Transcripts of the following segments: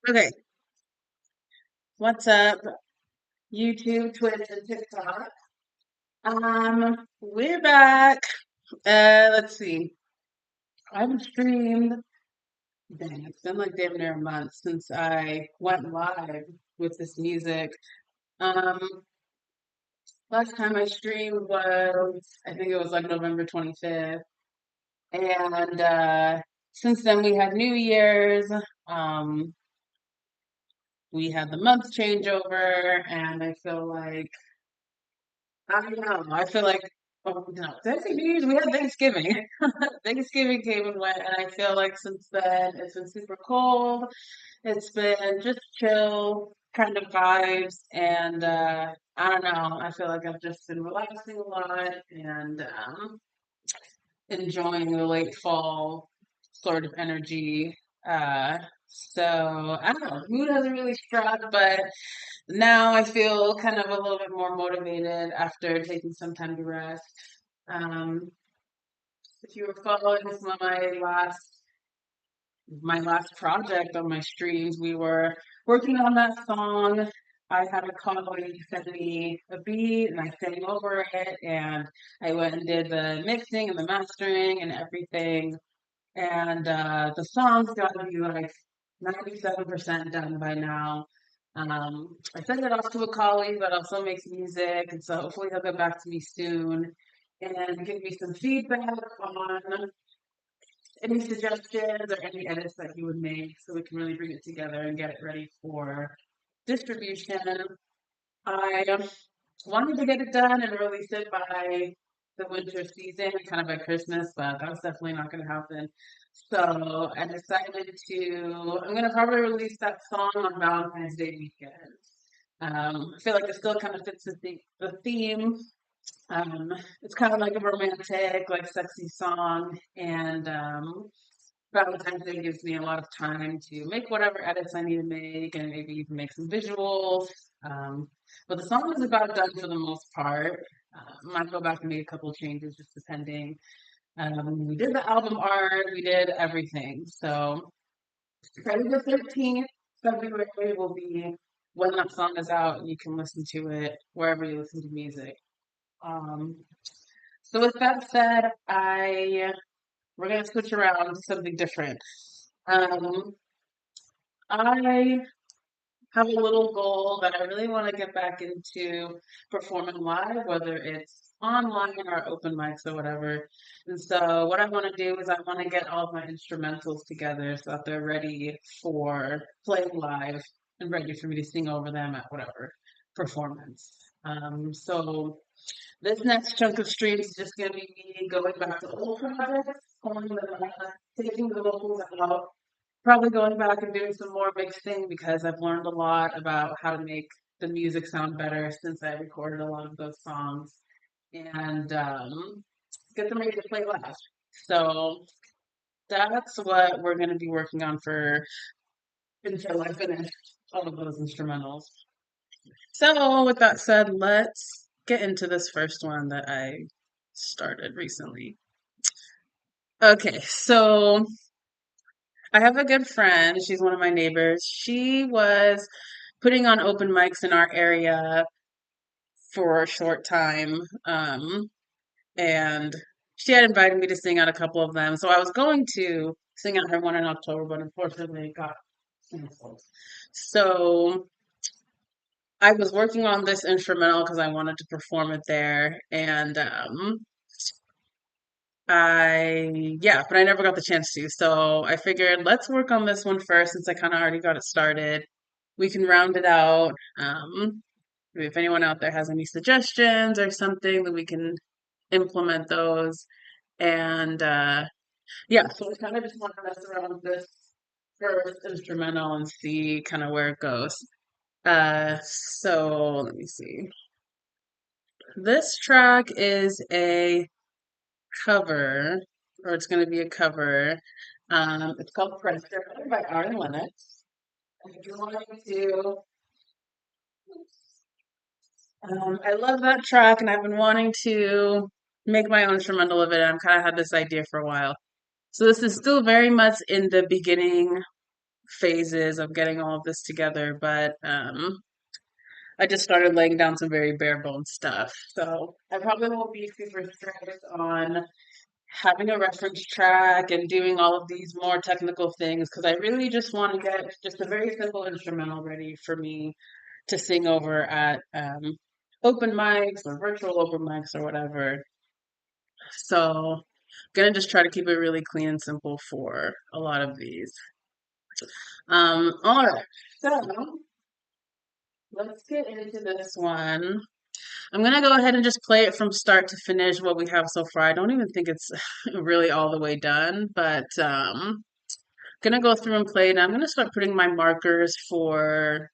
Okay, what's up? YouTube, Twitch, and TikTok. We're back. Let's see. I haven't streamed. Dang, it's been like damn near a month since I went live with this music. Um, Last time I streamed was, I think it was like November 25th. And since then we had New Year's. Um, we had the month changeover, and I feel like I don't know. I feel like, oh, no, Thanksgiving, we had Thanksgiving. Thanksgiving came and went, and I feel like since then it's been super cold. It's been just chill kind of vibes, and I don't know. I feel like I've just been relaxing a lot and enjoying the late fall sort of energy. Uh, so I don't know. Mood hasn't really struck, but now I feel kind of a little bit more motivated after taking some time to rest. Um, if you were following some of my last project on my streams, we were working on that song. I had a colleague send me a beat and I sang over it, and I went and did the mixing and the mastering and everything. And the song's got to be like 97% done by now. I sent it off to a colleague that also makes music, and so hopefully he'll get back to me soon and give me some feedback on any suggestions or any edits that he would make so we can really bring it together and get it ready for distribution. I wanted to get it done and release it by the winter season, kind of by Christmas, but that was definitely not going to happen. So I decided I'm going to probably release that song on Valentine's Day weekend. I feel like it still kind of fits the theme. Um, it's kind of like a romantic, like sexy song, and Valentine's Day gives me a lot of time to make whatever edits I need to make and maybe even make some visuals. Um, but the song is about done for the most part. Might go back and make a couple of changes just depending. We did the album art, we did everything. So Friday the 13th, February will be when that song is out and you can listen to it wherever you listen to music. Um, so with that said, I we're gonna switch around to something different. Um, I have a little goal that I really want to get back into performing live, whether it's online or open mics or whatever. And so, what I want to do is I want to get all of my instrumentals together so that they're ready for playing live and ready for me to sing over them at whatever performance. So this next chunk of streams is just going to be me going back to old projects, pulling them out, taking the vocals out, probably going back and doing some more mixing because I've learned a lot about how to make the music sound better since I recorded a lot of those songs and get them ready to play live. So that's what we're going to be working on for until I finish all of those instrumentals. So with that said, let's get into this first one that I started recently. Okay, so I have a good friend. She's one of my neighbors. She was putting on open mics in our area for a short time. And she had invited me to sing at a couple of them. So I was going to sing at her one in October, but unfortunately it got canceled. So I was working on this instrumental because I wanted to perform it there. And yeah, but I never got the chance to. So I figured let's work on this one first since I kind of already got it started. We can round it out. If anyone out there has any suggestions or something, then we can implement those. And yeah, so we kind of just want to mess around with this first instrumental and see kind of where it goes. So let me see. This track is a cover, or it's going to be a cover. It's called Pressure by Aaron Lennox. And if you're wanting to, I love that track, and I've been wanting to make my own instrumental of it. I've kind of had this idea for a while. So this is still very much in the beginning phases of getting all of this together, but I just started laying down some very bare bones stuff. So I probably won't be super strict on having a reference track and doing all of these more technical things because I really just want to get just a very simple instrumental ready for me to sing over at open mics or virtual open mics or whatever. So gonna just try to keep it really clean and simple for a lot of these. All right, so let's get into this one. I'm gonna go ahead and just play it from start to finish what we have so far. I don't even think it's really all the way done, but gonna go through and play it. And I'm gonna start putting my markers for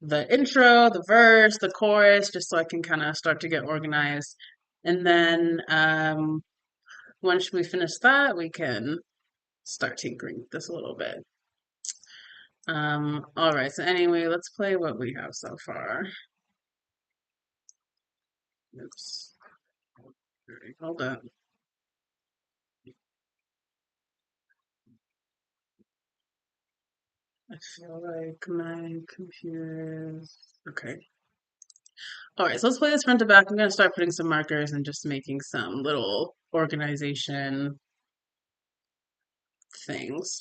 the intro, the verse, the chorus, just so I can kind of start to get organized. And then once we finish that, we can start tinkering with this a little bit. All right, so anyway, let's play what we have so far. Oops. Hold on. I feel like my computer's okay. All right, so let's play this front to back. I'm gonna start putting some markers and just making some little organization things.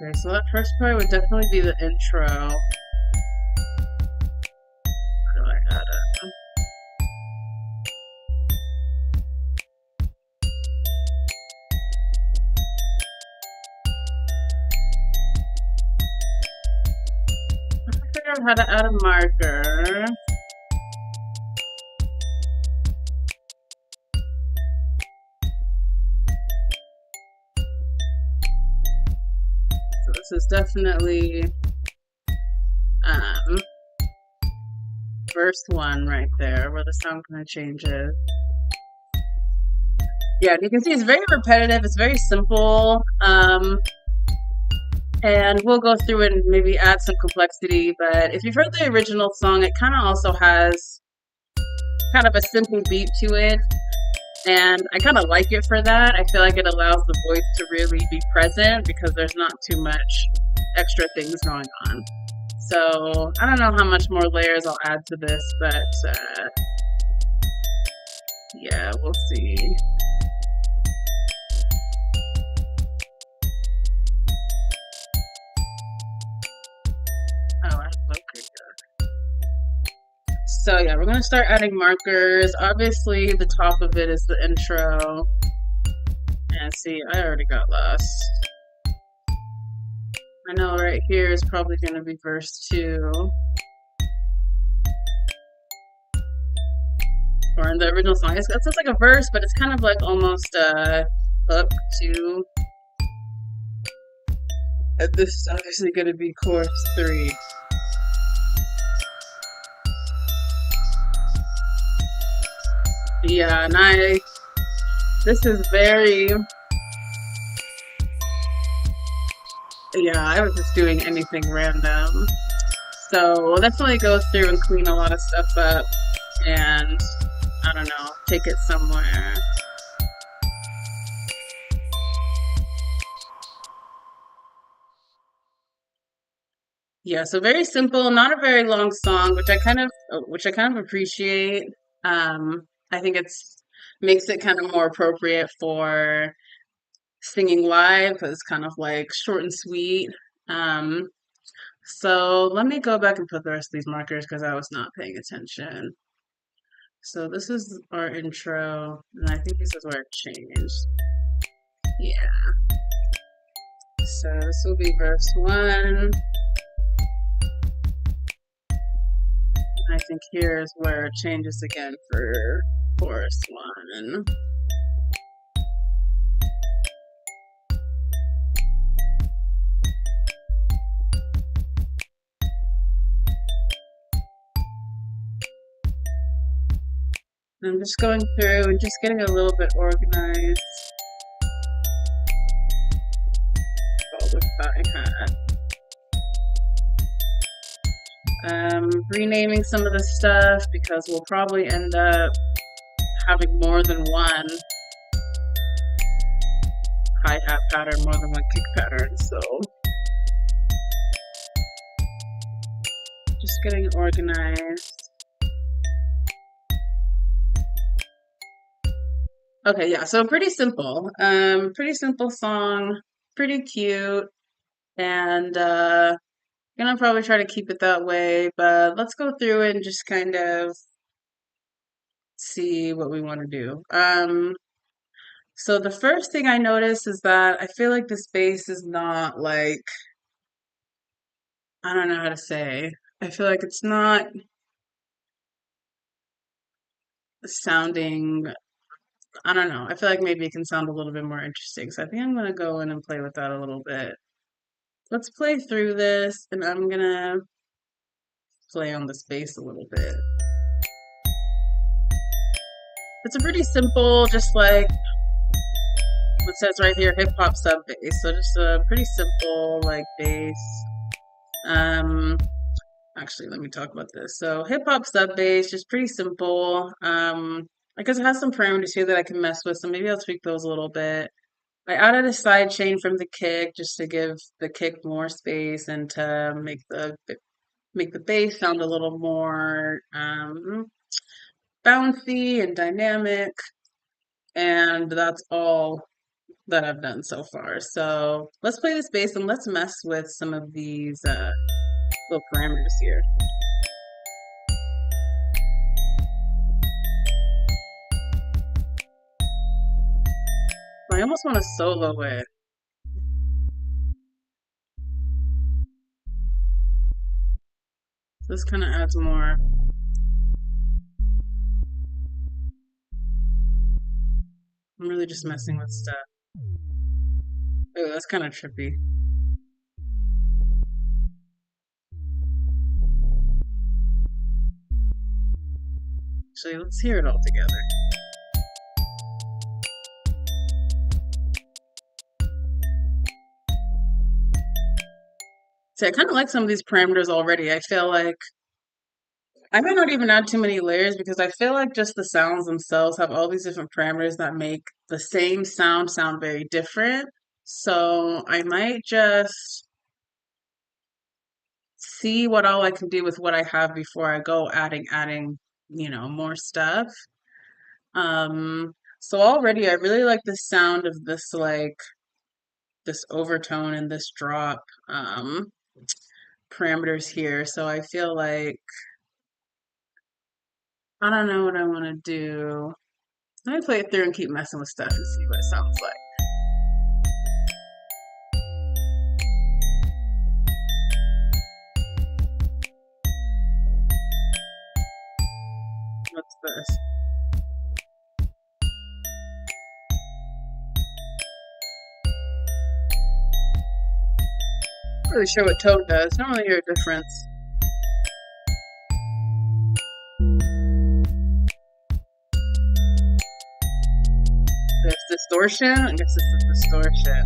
Okay, so that first part would definitely be the intro. How do I add it? I figure out how to add a marker. So this is definitely verse 1 right there, where the sound kind of changes. Yeah, you can see it's very repetitive. It's very simple. And we'll go through it and maybe add some complexity. But if you've heard the original song, it kind of also has kind of a simple beat to it. And I kind of like it for that. I feel like it allows the voice to really be present because there's not too much extra things going on. So I don't know how much more layers I'll add to this, but yeah, we'll see. Oh, I have locator. So yeah, we're gonna start adding markers. Obviously, the top of it is the intro. And see, I already got lost. I know right here is probably gonna be verse 2. Or in the original song, it's just like a verse, but it's kind of like almost up to. This is obviously gonna be chorus 3. Yeah, and this is very, yeah, I was just doing anything random. So we'll definitely go through and clean a lot of stuff up and, I don't know, take it somewhere. Yeah, so very simple, not a very long song, which I kind of appreciate. I think it's makes it kind of more appropriate for singing live because it's kind of like short and sweet. So let me go back and put the rest of these markers because I was not paying attention. So this is our intro, and I think this is where it changed. Yeah. So this will be verse 1. I think here's where it changes again for chorus 1. I'm just going through and just getting a little bit organized. with hi-hat. Renaming some of the stuff because we'll probably end up having more than one hi-hat pattern, more than one kick pattern, so just getting organized. Okay, yeah, so pretty simple. Pretty simple song, pretty cute, and gonna probably try to keep it that way, but let's go through and just kind of see what we want to do. So the first thing I notice is that I feel like this bass is not like, I don't know how to say. I feel like it's not sounding, I don't know. I feel like maybe it can sound a little bit more interesting. So I think I'm gonna go in and play with that a little bit. Let's play through this, and I'm gonna play on the bass a little bit. It's a pretty simple, just like it says right here, hip hop sub bass. So just a pretty simple like bass. Um, actually, let me talk about this. So hip hop sub bass, just pretty simple. I guess it has some parameters here that I can mess with, so maybe I'll tweak those a little bit. I added a side chain from the kick just to give the kick more space and to make the bass sound a little more bouncy and dynamic. And that's all that I've done so far. So let's play this bass and let's mess with some of these little parameters here. I almost want to solo it. This kind of adds more. I'm really just messing with stuff. Oh, that's kind of trippy. Actually, let's hear it all together. See, I kind of like some of these parameters already. I feel like I might not even add too many layers because I feel like just the sounds themselves have all these different parameters that make the same sound very different. So I might just see what all I can do with what I have before I go adding, more stuff. So already I really like the sound of this like this overtone and this drop parameters here. So I feel like I don't know what I want to do. Let me play it through and keep messing with stuff and see what it sounds like. What's this? Not really sure what tone does. I don't really hear a difference. There's distortion. I guess it's the distortion.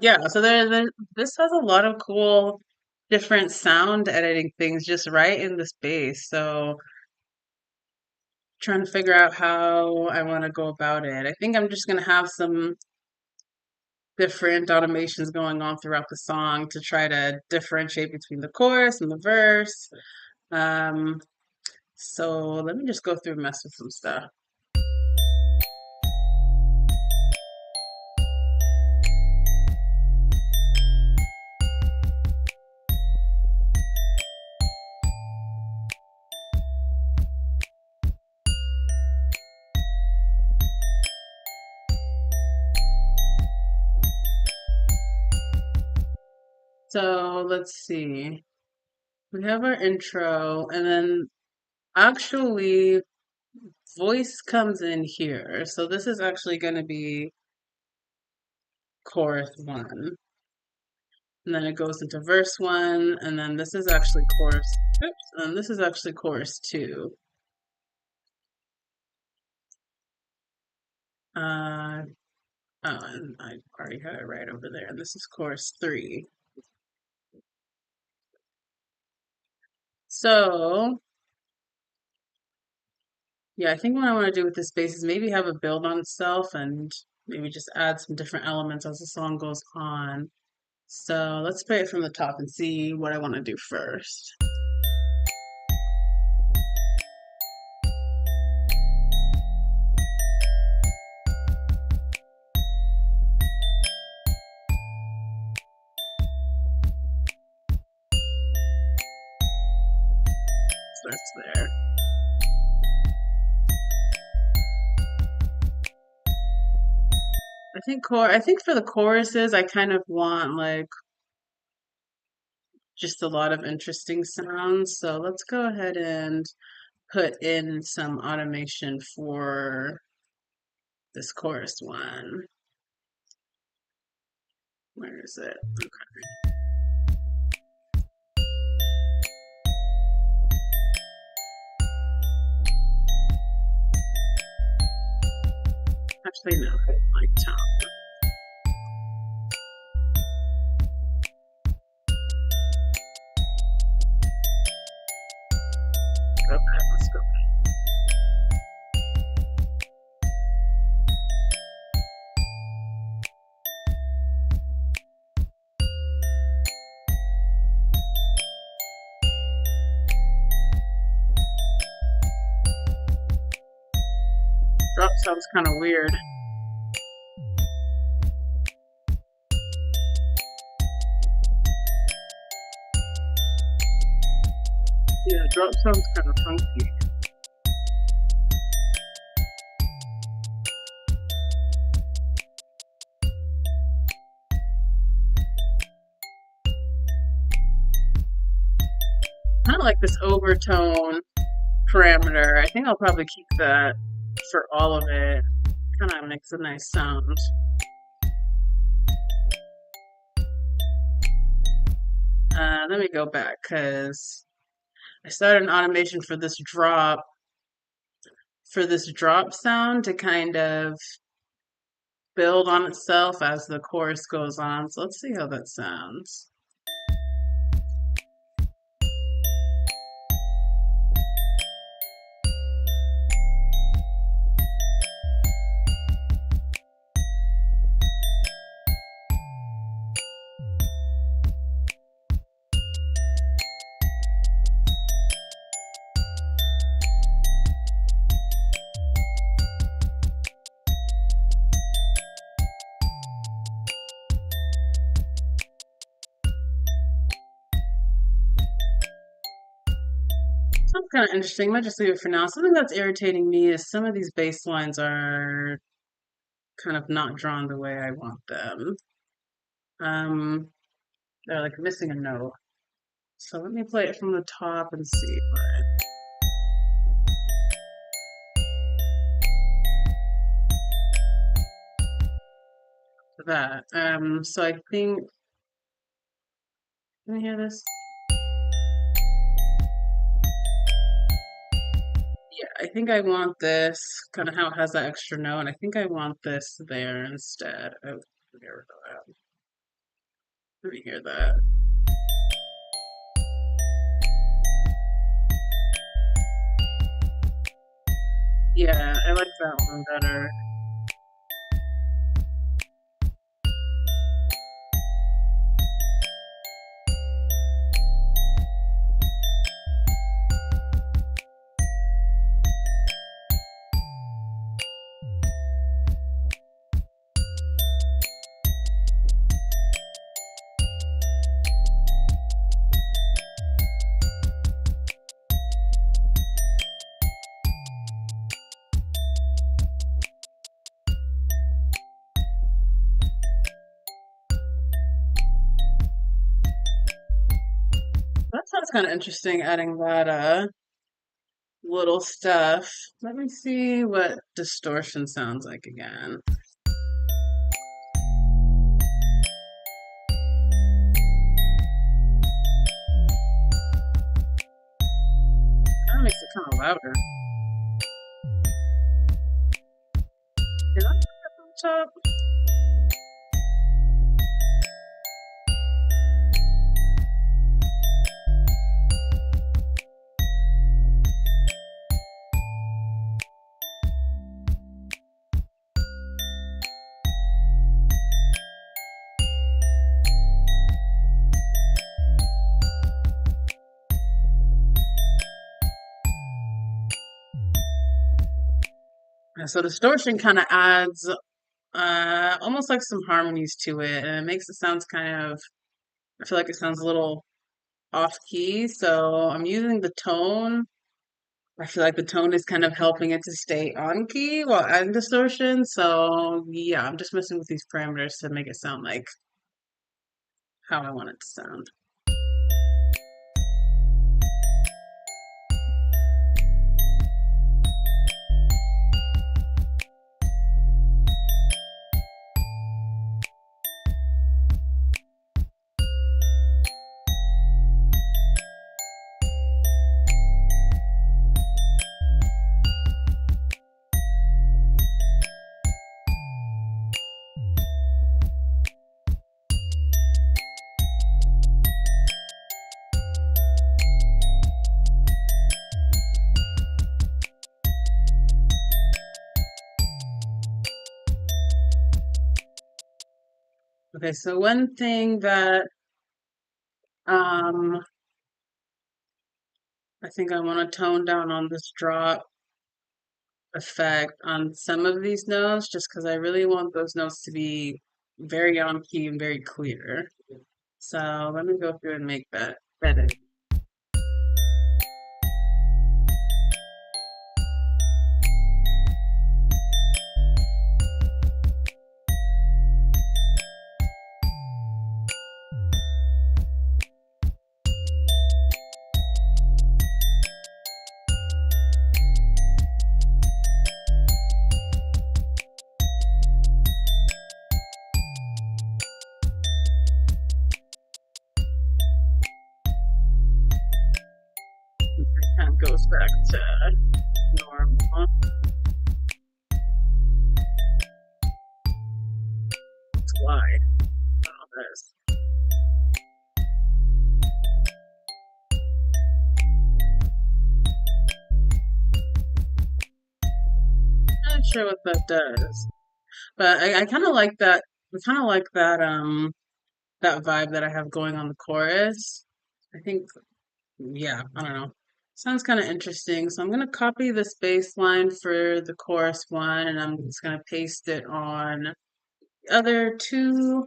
Yeah, so this has a lot of cool different sound editing things just right in the space. So trying to figure out how I want to go about it. I think I'm just gonna have some different automations going on throughout the song to try to differentiate between the chorus and the verse. Um, so let me just go through and mess with some stuff. So let's see. We have our intro, and then actually voice comes in here. So this is actually going to be chorus 1. And then it goes into verse 1, and then this is actually chorus, oops, and this is actually chorus 2. Uh, oh, and I already had it right over there, and this is chorus 3. So, yeah, I think what I want to do with this bass is maybe have it build on itself and maybe just add some different elements as the song goes on. So let's play it from the top and see what I want to do first. So that's there. I think for the choruses, I kind of want like just a lot of interesting sounds. So let's go ahead and put in some automation for this chorus one. Where is it? Okay. Actually, no, my tone. Go back, let's go back. Drop sounds kind of weird. Yeah, drop sounds kind of funky. Kind of like this overtone parameter. I think I'll probably keep that for all of it. Kind of makes a nice sound. Let me go back because I started an automation for this drop sound to kind of build on itself as the chorus goes on. So let's see how that sounds. Sounds kind of interesting. I might just leave it for now. Something that's irritating me is some of these bass lines are kind of not drawn the way I want them. They're like missing a note. So let me play it from the top and see that. So I think, can you hear this? Yeah, I think I want this, kind of how it has that extra note, and I think I want this there instead. Oh, here we go. Let me hear that. Yeah, I like that one better. That sounds kind of interesting, adding that little stuff. Let me see what distortion sounds like again. kind of louder. Can I put that on top? Yeah, so distortion kind of adds almost like some harmonies to it, and it makes it sounds kind of, I feel like it sounds a little off key. So I'm using the tone. I feel like the tone is kind of helping it to stay on key while adding distortion. So yeah, I'm just messing with these parameters to make it sound like how I want it to sound. Okay, so one thing that um I think I want to tone down on this drop effect on some of these notes just because I really want those notes to be very on key and very clear. So let me go through and make that better. It kind of goes back to normal. It's wide. Oh, this. Not sure what that does, but I kind of like that. I kind of like that vibe that I have going on the chorus. I think, yeah, I don't know. Sounds kind of interesting. So I'm gonna copy this bass line for the chorus one, and I'm just gonna paste it on the other two.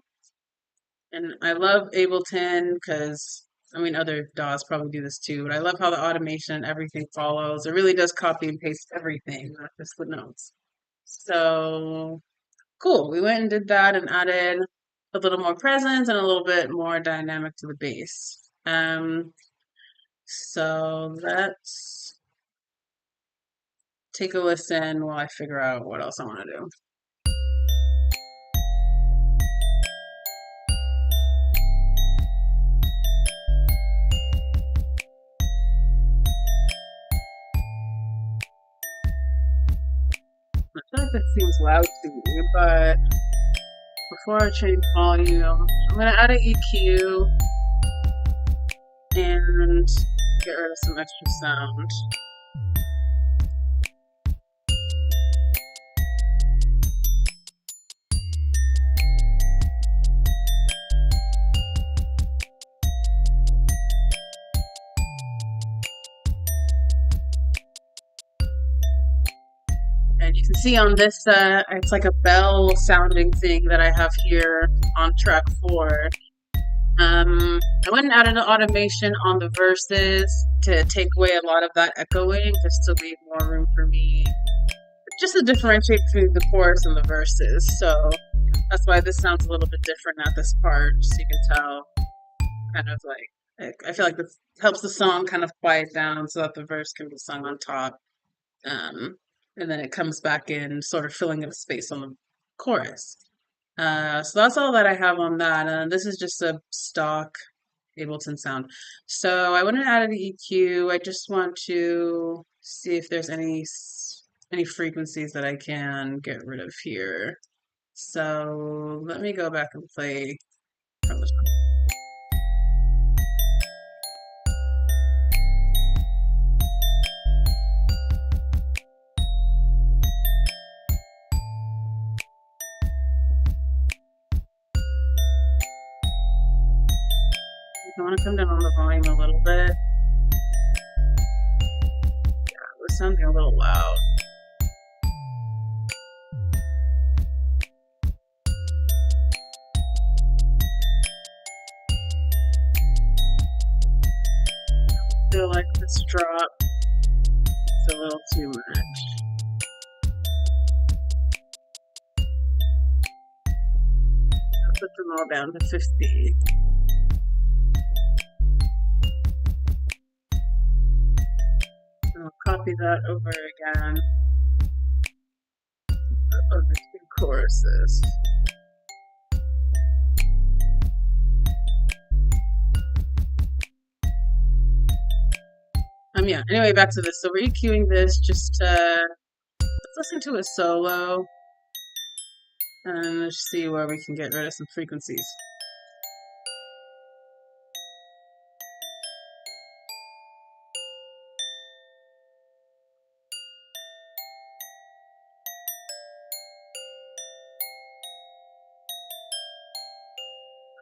And I love Ableton because I mean other DAWs probably do this too, but I love how the automation and everything follows. It really does copy and paste everything, not just the notes. So cool. We went and did that and added a little more presence and a little bit more dynamic to the bass. So let's take a listen while I figure out what else I want to do. I feel like this seems loud to me, but before I change volume, I'm gonna add an EQ and get rid of some extra sound. And you can see on this, it's like a bell sounding thing that I have here on track 4. I went and added an automation on the verses to take away a lot of that echoing, just to leave more room for me, just to differentiate between the chorus and the verses. So that's why this sounds a little bit different at this part, so you can tell kind of like I feel like this helps the song kind of quiet down so that the verse can be sung on top. Um, and then it comes back in, sort of filling up space on the chorus. So that's all that I have on that. This is just a stock Ableton sound. So I went and added the EQ. I just want to see if there's any frequencies that I can get rid of here. So let me go back and play from this one. I want to come down on the volume a little bit. Yeah, it was sounding a little loud. I feel like this drop is a little too much. I'll put them all down to 50. I'll copy that over again over 2 choruses. Yeah, anyway, back to this. So we're EQing this just to, let's listen to a solo and let's see where we can get rid of some frequencies.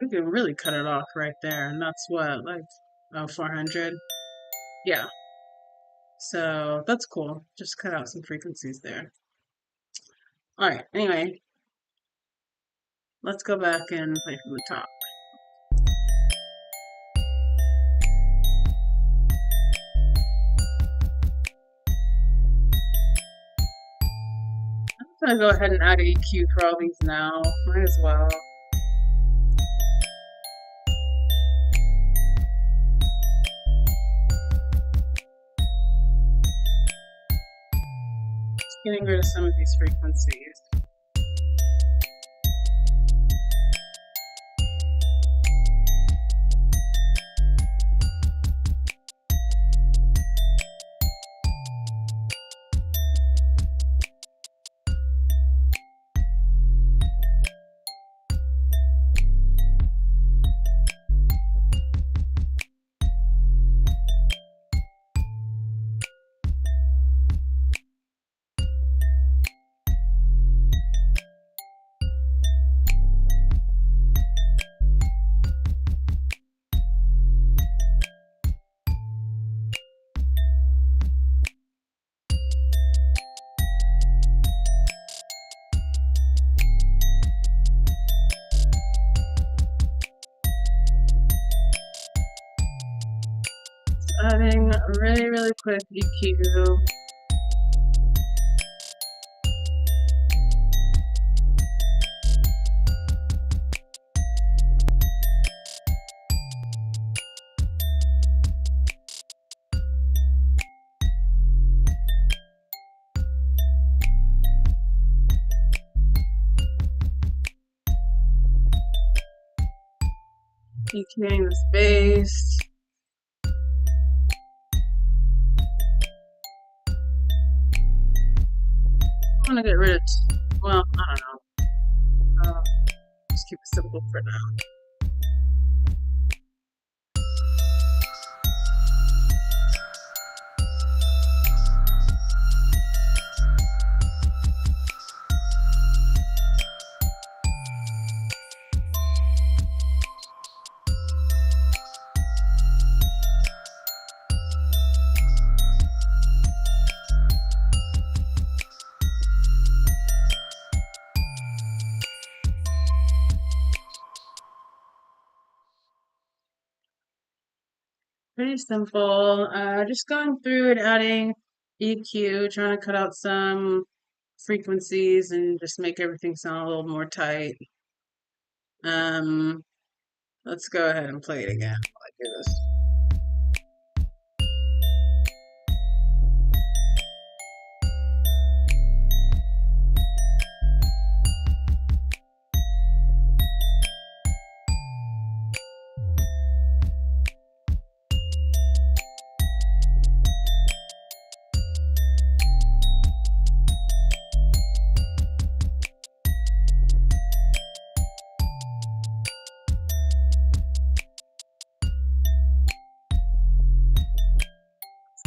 We can really cut it off right there, and that's what, like, 400? Yeah. So that's cool. Just cut out some frequencies there. Alright, anyway, let's go back and play from the top. I'm gonna go ahead and add EQ for all these now. Might as well. Just getting rid of some of these frequencies. Adding a really quick EQ. EQing this bass. I'm gonna get rid of, well, I don't know. Just keep it simple for now. Pretty simple. Just going through and adding EQ, trying to cut out some frequencies and just make everything sound a little more tight. Let's go ahead and play it again while I do this.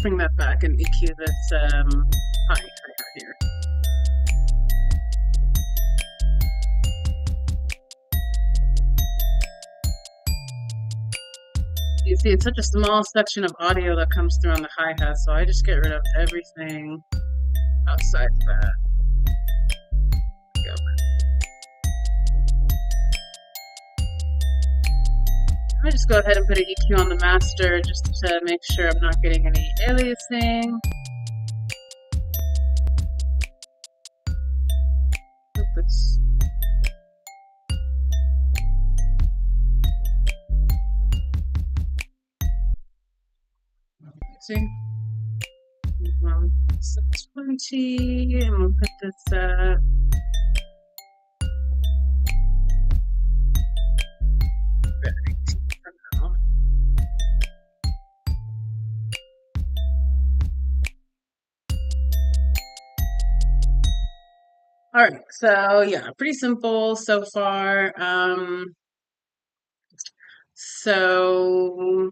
Bring that back and EQ this high here. You see, it's such a small section of audio that comes through on the hi-hat, so I just get rid of everything outside that. I just go ahead and put an EQ on the master just to make sure I'm not getting any aliasing. Put this. See? 620, and we'll put this all right, so yeah, pretty simple so far. So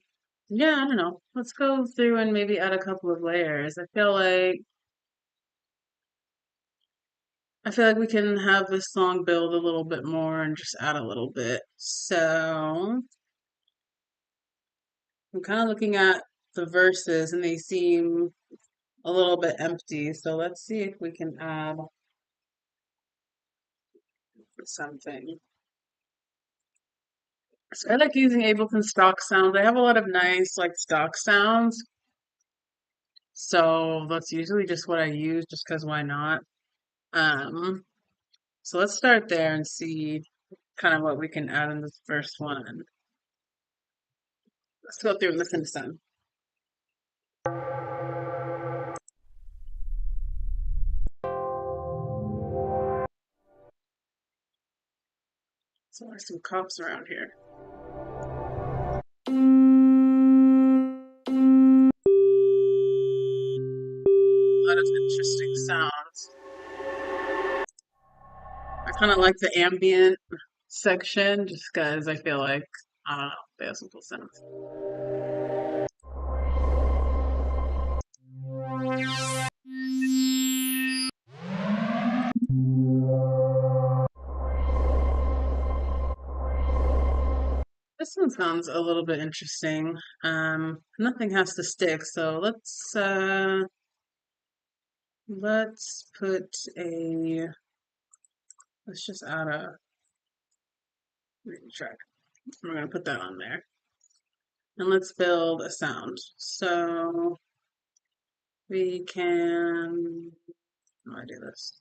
yeah, I don't know. Let's go through and maybe add a couple of layers. I feel like we can have this song build a little bit more and just add a little bit. So I'm kind of looking at the verses and they seem a little bit empty. So let's see if we can add something. So I like using Ableton stock sounds. I have a lot of nice like stock sounds. So that's usually just what I use just because why not? Um, so let's start there and see kind of what we can add in this first one. Let's go through and listen to some. So there's some cops around here. A lot of interesting sounds. I kind of like the ambient section just because I feel like, I don't know, they have some cool sounds. This one sounds a little bit interesting. Nothing has to stick, so let's put a let's just add a MIDI track. We're gonna put that on there. And let's build a sound. So we can how do I do this?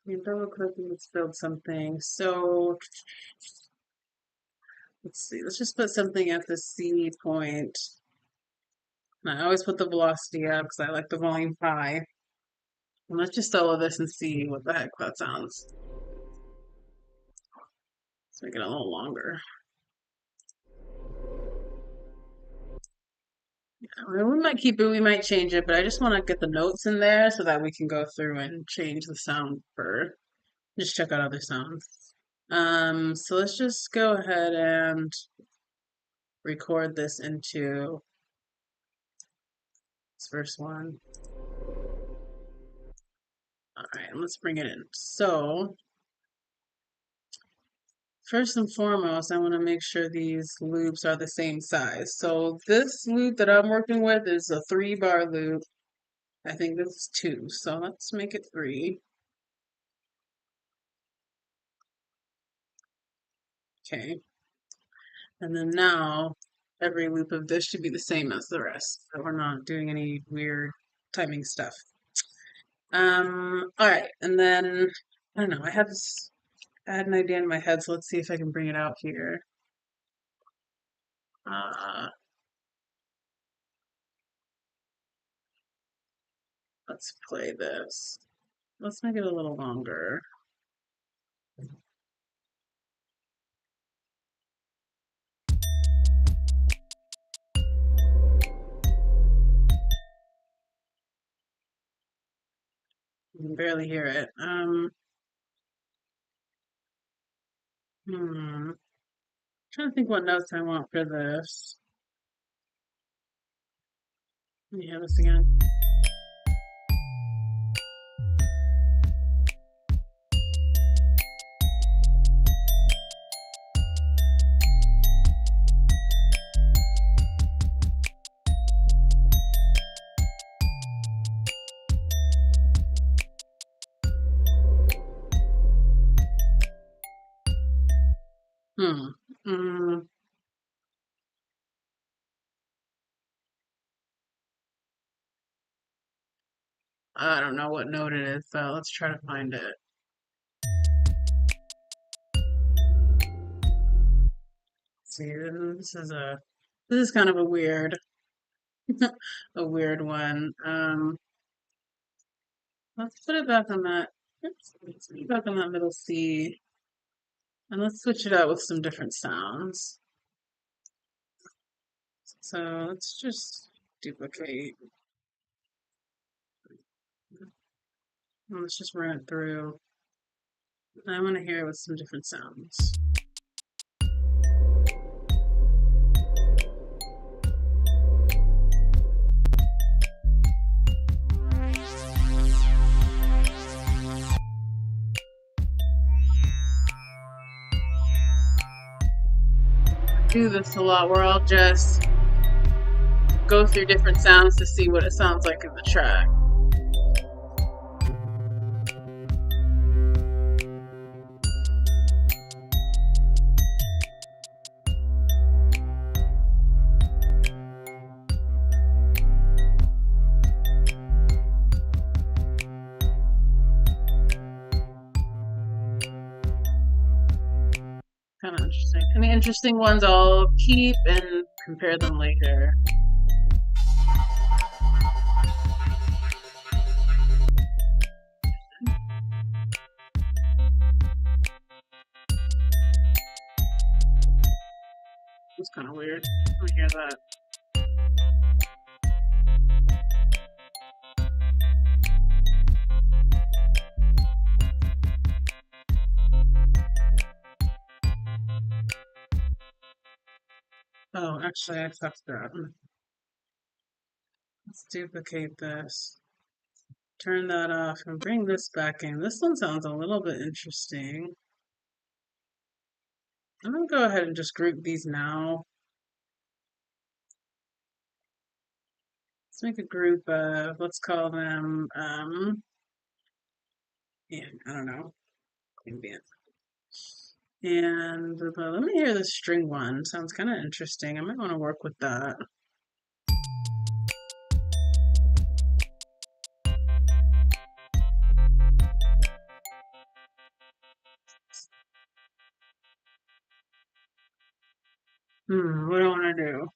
We can double click and let's build something. So let's see, let's just put something at the C point. And I always put the velocity up because I like the volume high. And let's just solo this and see what the heck that sounds. Let's make it a little longer. I mean, we might keep it, we might change it, but I just want to get the notes in there so that we can go through and change the sound for, just check out other sounds. So let's just go ahead and record this into this first one. All right, let's bring it in. So first and foremost, I want to make sure these loops are the same size. So this loop that I'm working with is a 3-bar loop. I think this is 2, so let's make it 3. Okay. And then now every loop of this should be the same as the rest. So we're not doing any weird timing stuff. All right, and then I don't know, I had an idea in my head, so let's see if I can bring it out here. Let's play this. Let's make it a little longer. You can barely hear it. Trying to think what notes I want for this. Let me hear this again. Hmm. Mm, I don't know what note it is, so let's try to find it. See, this is kind of a weird a weird one. Let's put it back on that. Oops, let's put it back on that middle C, and let's switch it out with some different sounds. So let's just duplicate. And let's just run it through. I want to hear it with some different sounds. Do this a lot where I'll just go through different sounds to see what it sounds like in the track. Kind of interesting. Any interesting ones I'll keep and compare them later. It's kind of weird. Let me hear that. Oh, actually, I fucked that. Let's duplicate this. Turn that off and bring this back in. This one sounds a little bit interesting. I'm gonna go ahead and just group these now. Let's make a group of, let's call them, yeah, I don't know, ambient. And let me hear the string one. Sounds kind of interesting. I might want to work with that. What do I want to do?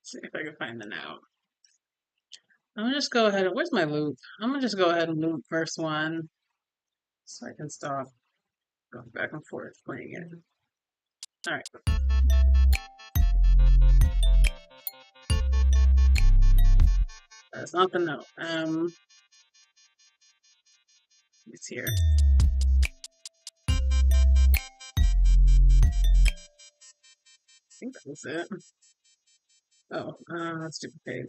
See if I can find the note. I'm gonna just go ahead and, where's my loop? I'm gonna just go ahead and loop verse one so I can stop going back and forth playing it. All right. That's not the note. It's here. I think that was it. Oh, let's duplicate.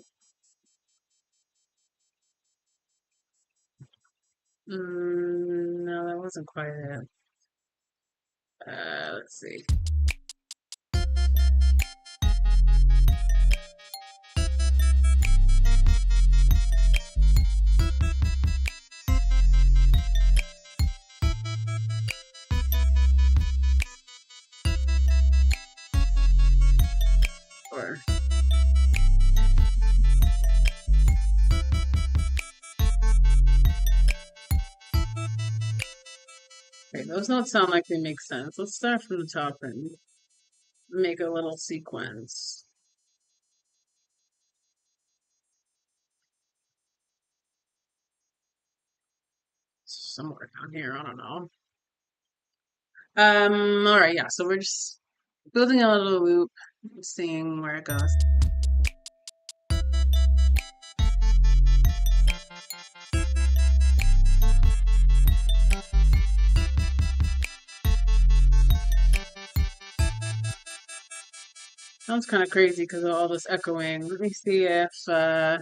No, that wasn't quite it. Let's see. Or okay, those notes sound like they make sense. Let's start from the top and make a little sequence. Somewhere down here, I don't know. All right, yeah, so we're just building a little loop, seeing where it goes. sounds kind of crazy because of all this echoing. Let me see if okay,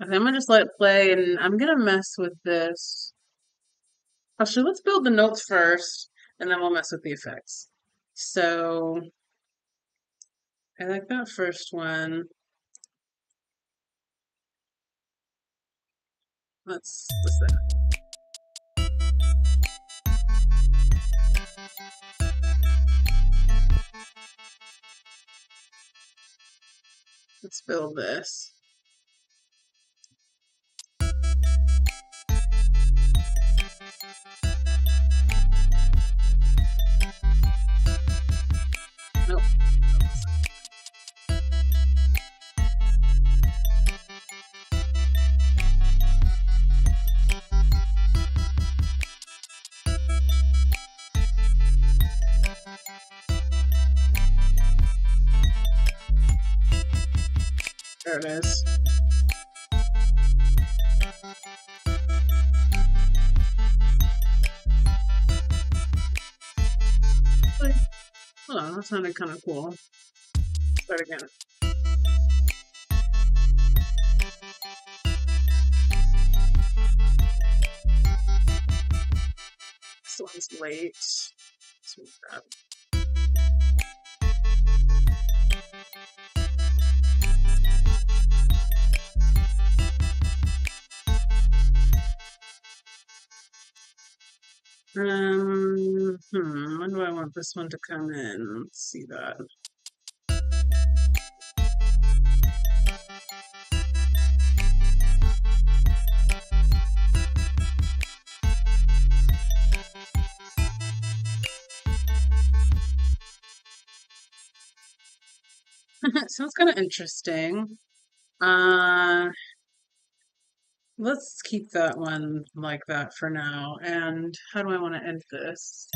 I'm gonna just let it play, and I'm gonna mess with this. Actually, let's build the notes first, and then we'll mess with the effects. So I like that first one. What's that? Let's build this. Nope. There it is. Hold on, that sounded kind of cool. Start again. This one's late. Let's move that. When do I want this one to come in? Let's see that. Sounds kind of interesting. Let's keep that one like that for now. And how do I want to end this?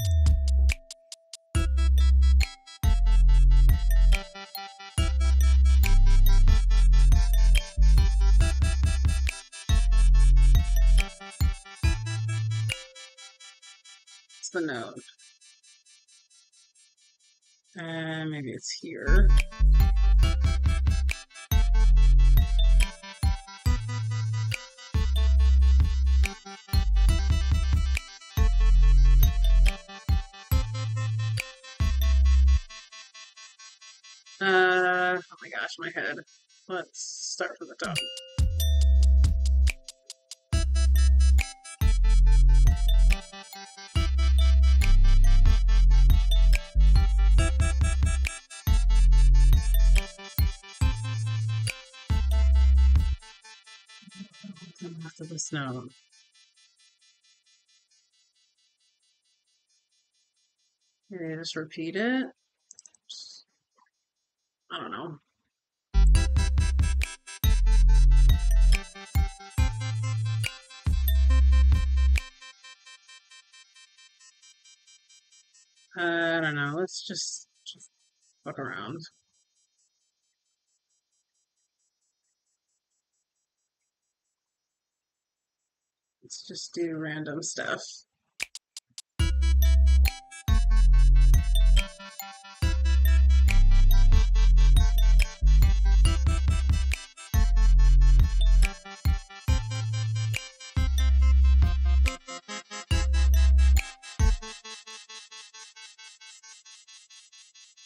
What's the note? Maybe it's here. Oh my gosh, my head. Let's start from the top. After the snow. Maybe just repeat it. I don't know. I don't know. Let's just fuck around. Let's just do random stuff.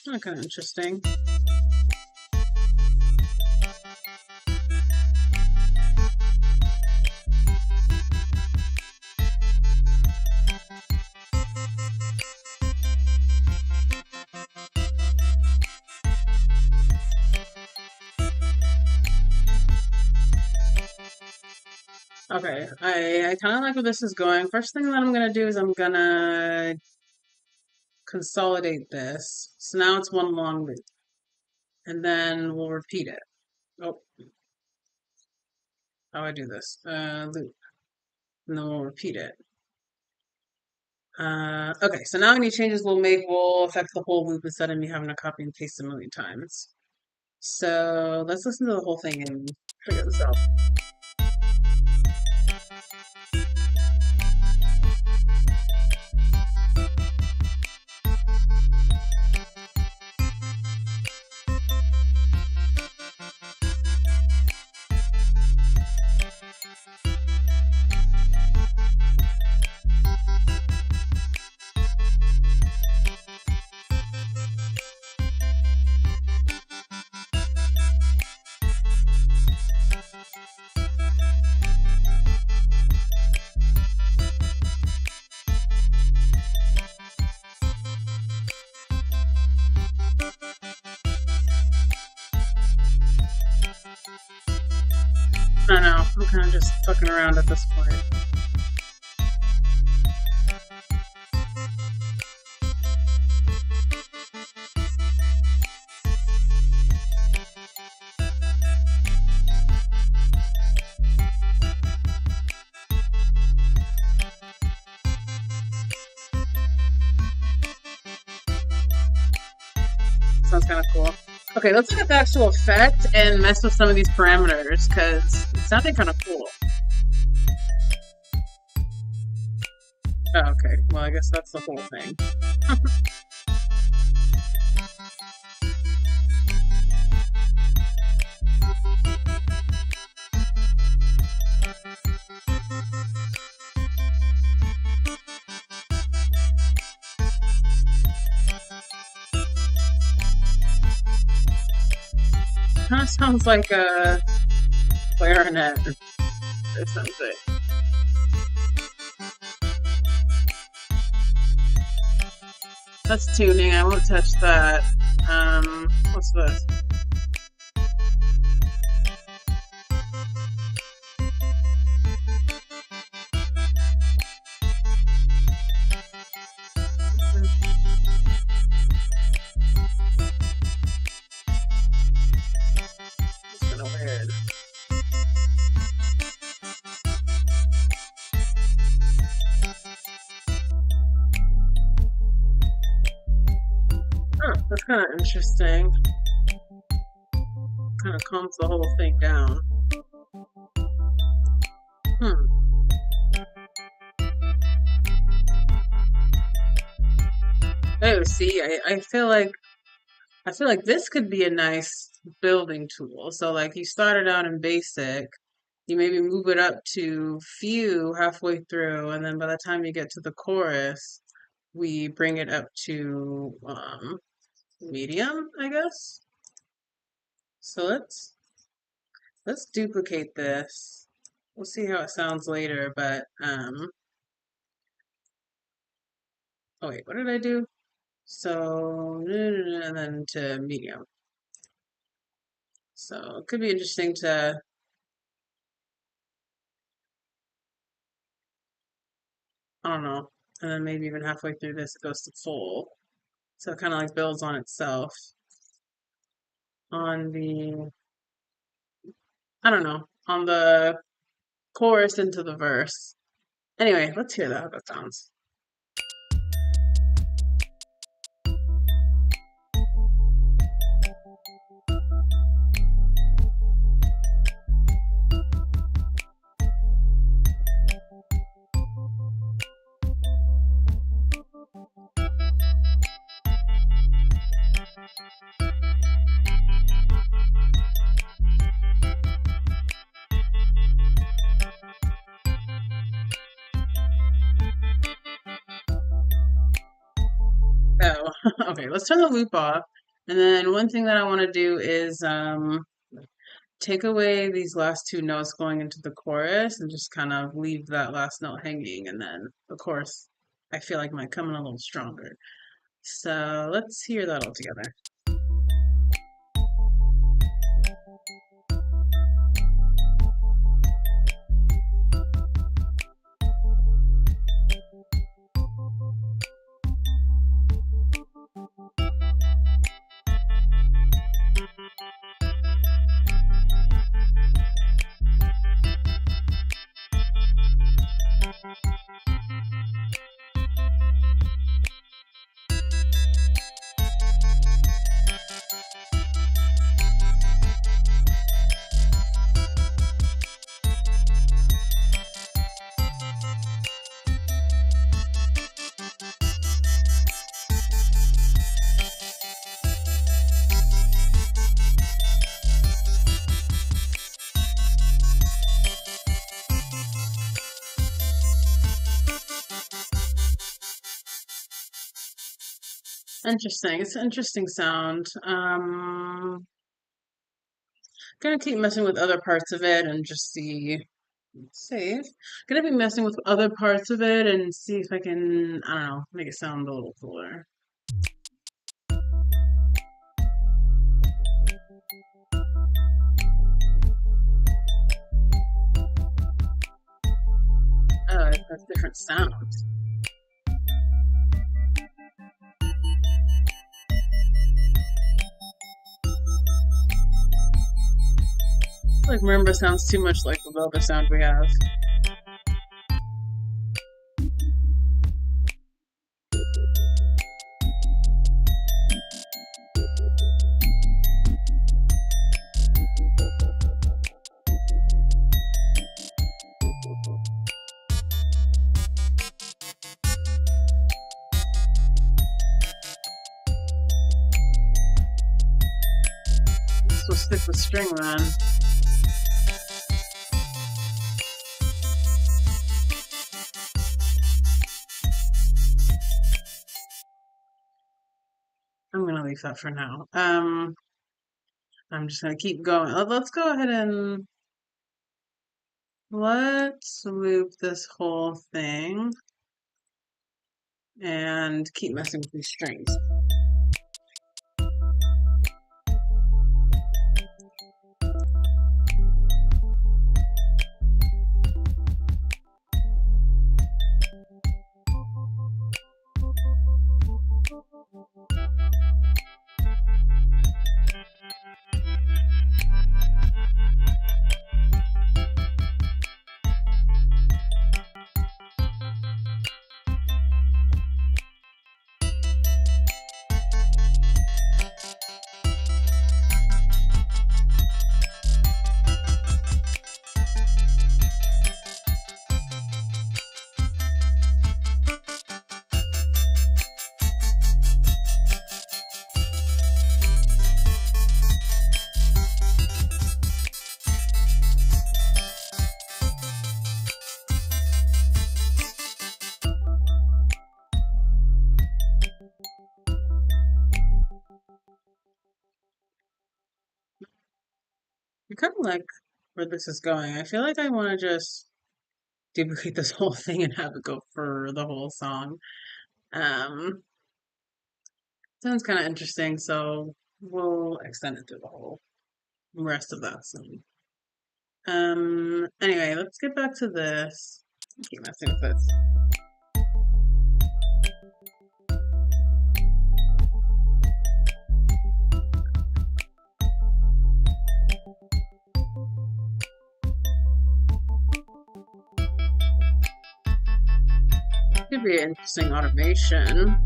Oh, kind of interesting. Okay, I kind of like where this is going. First thing that I'm gonna do is I'm gonna consolidate this. So now it's one long loop. And then we'll repeat it. Oh, how do I do this? Loop. And then we'll repeat it. Okay, so now any changes will affect the whole loop instead of me having to copy and paste a million times. So let's listen to the whole thing and figure this out. I don't know. I'm kind of just fucking around at this point. Sounds kind of cool. Okay, let's look at the actual effect and mess with some of these parameters because it sounded kind of cool. Oh, okay. Well, I guess that's the whole thing. Kind of sounds like a clarinet or something. That's tuning. I won't touch that. What's this? It's kind of weird. Huh, that's kind of interesting. Kind of calms the whole thing down. Hmm. Oh, see, I feel like this could be a nice building tool. So like you started out in basic, you maybe move it up to few halfway through, and then by the time you get to the chorus, we bring it up to medium, I guess. So let's duplicate this. We'll see how it sounds later, but oh wait, what did I do? So and then to medium. So it could be interesting to, I don't know, and then maybe even halfway through this it goes to full. So it kind of like builds on itself on the, I don't know, on the chorus into the verse. Anyway, let's hear that how that sounds. Oh, okay, let's turn the loop off. And then one thing that I want to do is take away these last two notes going into the chorus and just kind of leave that last note hanging. And then the chorus, I feel like might come in a little stronger. So let's hear that all together. Interesting. It's an interesting sound. Gonna keep messing with other parts of it and just see. Save. Gonna be messing with other parts of it and see if I can, I don't know, make it sound a little cooler. has different sounds. Like marimba sounds too much like the other sound we have. So stick with string then. I'm gonna leave that for now. I'm just gonna keep going. Let's go ahead and let's loop this whole thing and keep messing with these strings. I kind of like where this is going. I feel like I want to just duplicate this whole thing and have it go for the whole song. Um, Sounds kind of interesting, so we'll extend it to the whole rest of that song. Anyway, let's get back to this. Keep messing with this. Could be an interesting automation.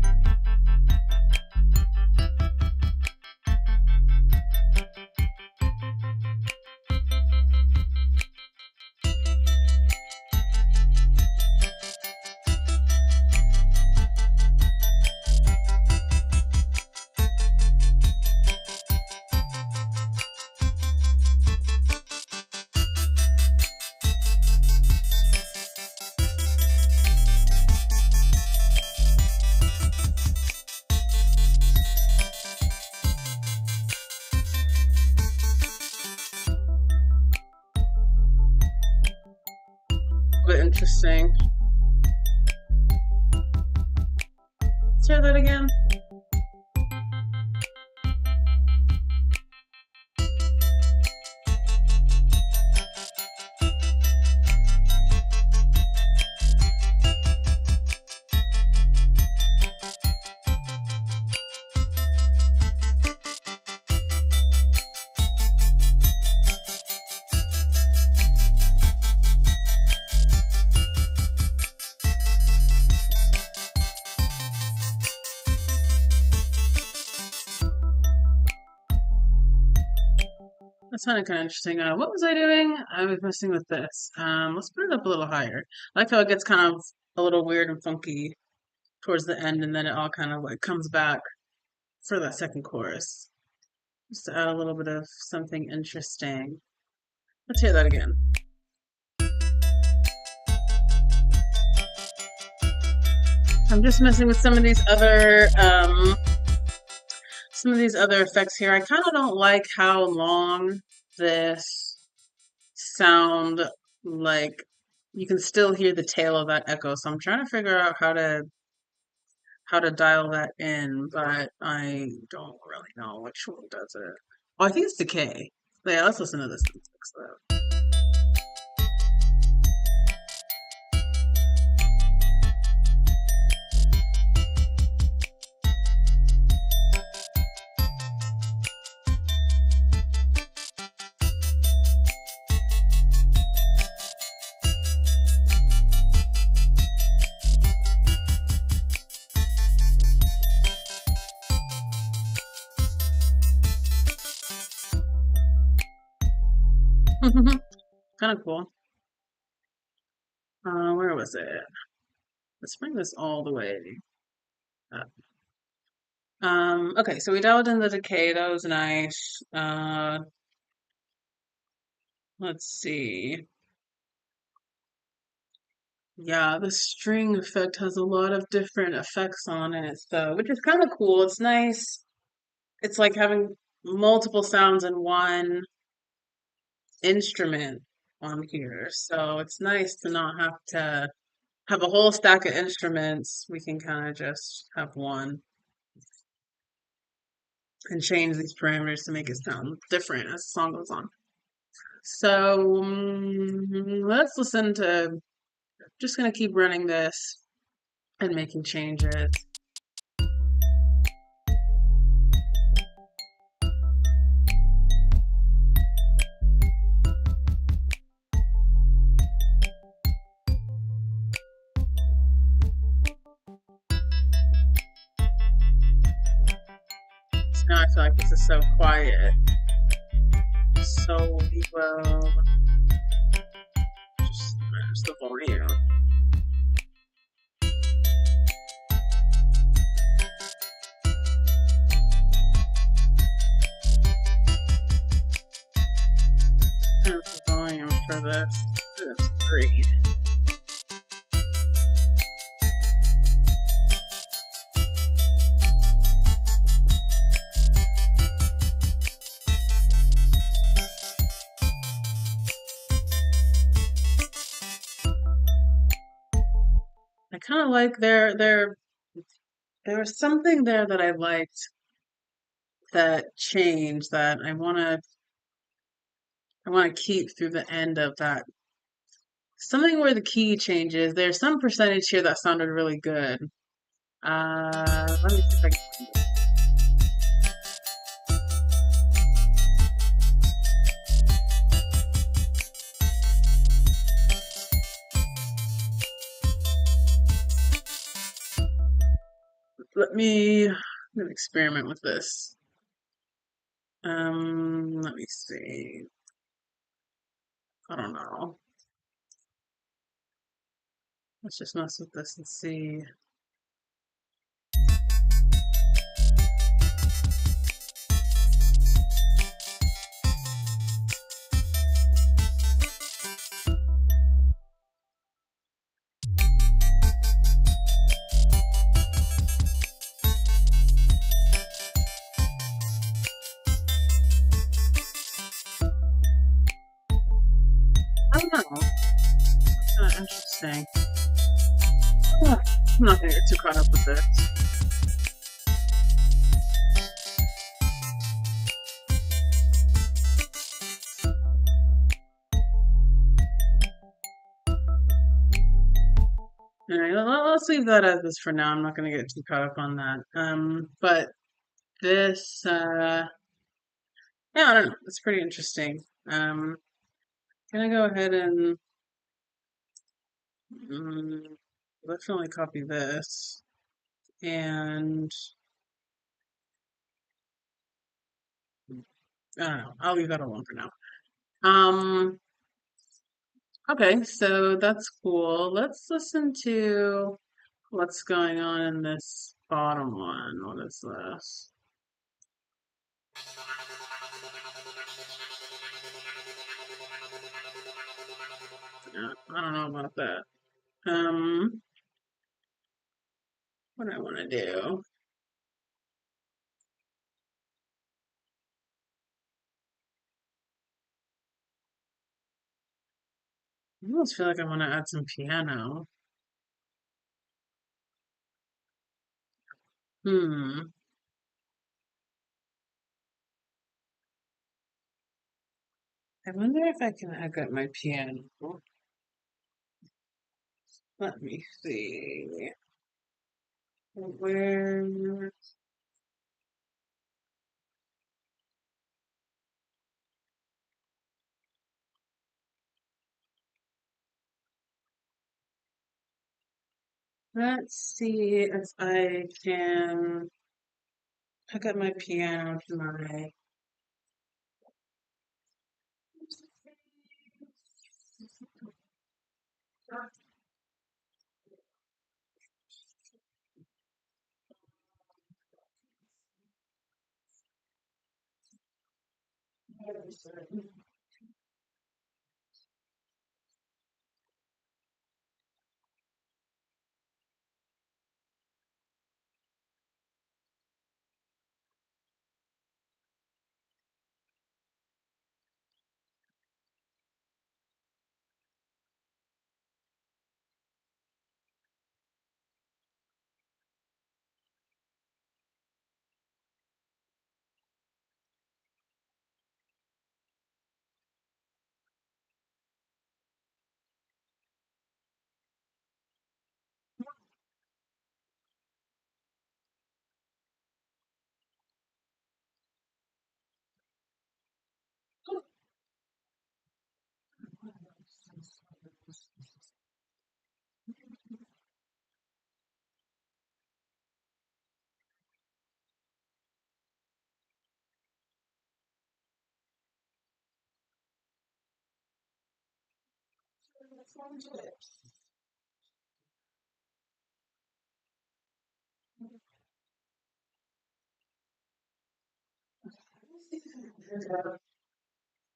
But interesting. Let's try that again. That sounded kind of interesting. What was I doing? I was messing with this. Let's put it up a little higher. I like how it gets kind of a little weird and funky towards the end, and then it all kind of like comes back for that second chorus. Just to add a little bit of something interesting. Let's hear that again. I'm just messing with some of these other effects here. I kind of don't like how long this sound, like you can still hear the tail of that echo. So I'm trying to figure out how to dial that in, but I don't really know which one does it. Oh, I think it's decay. Yeah, let's listen to this and fix that. Kind of cool. Where was it? Let's bring this all the way up. Okay, so we delved in the decay. That was nice. Let's see. Yeah, the string effect has a lot of different effects on it, so which is kind of cool. It's nice. It's like having multiple sounds in one instrument on here. So it's nice to not have to have a whole stack of instruments. We can kind of just have one and change these parameters to make it sound different as the song goes on. So let's listen to, just gonna keep running this and making changes. So now I feel like this is so quiet. So we will just manage the volume. Turn the volume for this. This 3. I kind of like there was something there that I liked that changed that I want to keep through the end of that. Something where the key changes. There's some percentage here that sounded really good. Let me see if I can find it. I'm gonna experiment with this. Let me see. I don't know. Let's just mess with this and see. I don't know. It's kind of interesting. Ah, I'm not gonna get too caught up with this. All right, let's leave that as is for now. I'm not gonna get too caught up on that. But this, yeah, I don't know. It's pretty interesting. Gonna go ahead and mm, definitely copy this, and I don't know. I'll leave that alone for now. Um, okay, so that's cool. Let's listen to what's going on in this bottom one. What is this? Yeah, I don't know about that. Um, what I want to do. I almost feel like I want to add some piano. Hmm. I wonder if I can hook up my piano. Let me see. Where? Let's see if I can hook up my piano to my.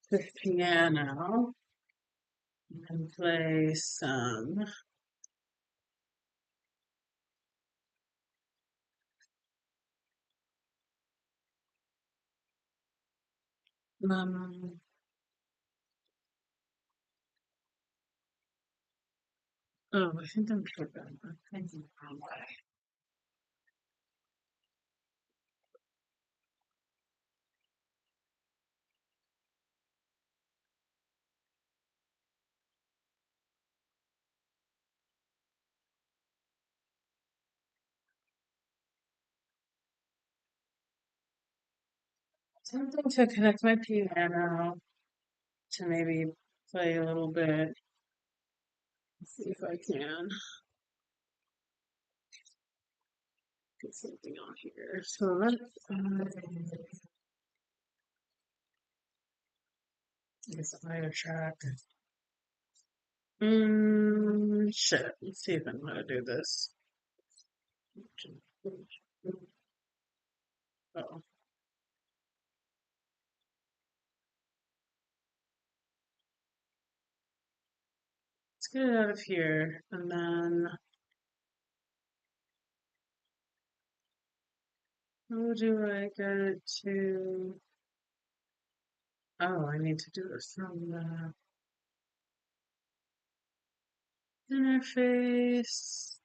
The piano and play some um oh, I think I'm tripping. I'm thinking the wrong way. Something to connect my piano to maybe play a little bit. See if I can get something on here. So let's this higher track. Shit. Let's see if I know how to do this. Oh, let's get it out of here, and then how do I get it to? Oh, I need to do this from the interface.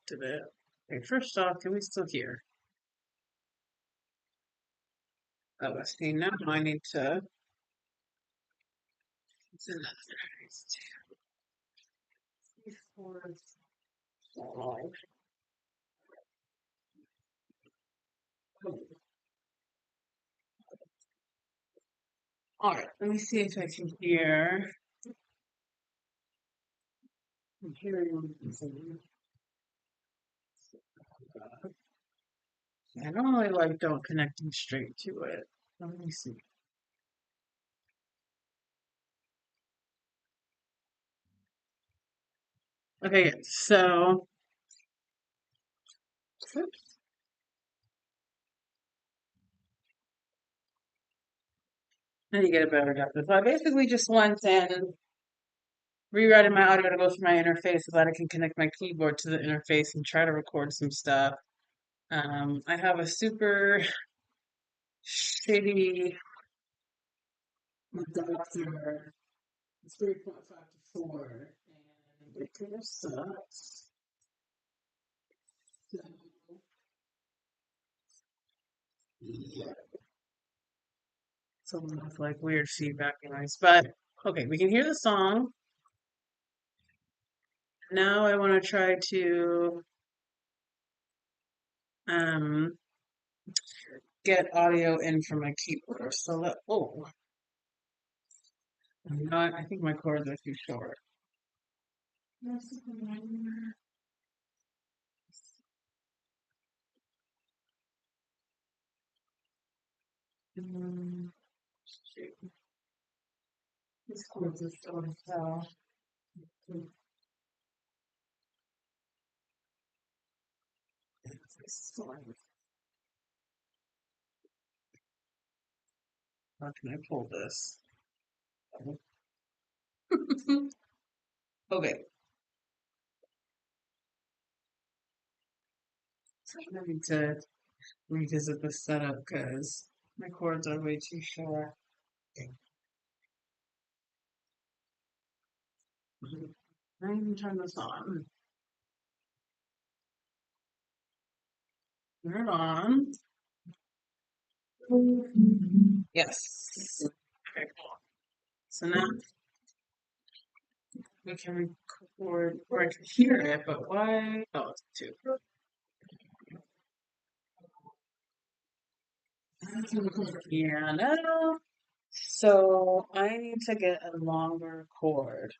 Did it? Okay, first off, can we still hear? Oh, I see. Now I need to. It's in that interface too. Before it's live. All right, let me see if I can hear. I'm hearing something. I normally like don't connecting straight to it. Let me see. Okay, so oops, I need to get a better adapter. So I basically just went and rewriting my audio to go through my interface so that I can connect my keyboard to the interface and try to record some stuff. I have a super shitty adapter. It's 3.5 to 4, and it kind of sucks. So, yeah, it's a lot of like weird feedback noise. But okay, we can hear the song. Now I want to try to um get audio in from my keyboard. So let oh, no, I think my chords are too short. Um, shoot, these chords are so tell. How can I pull this? Okay, so I need to revisit the setup because my chords are way too short. I can turn this on. Turn it on. Yes. Okay, cool. So now we can record, or I can hear it, but why? Oh, it's two. Piano. So I need to get a longer cord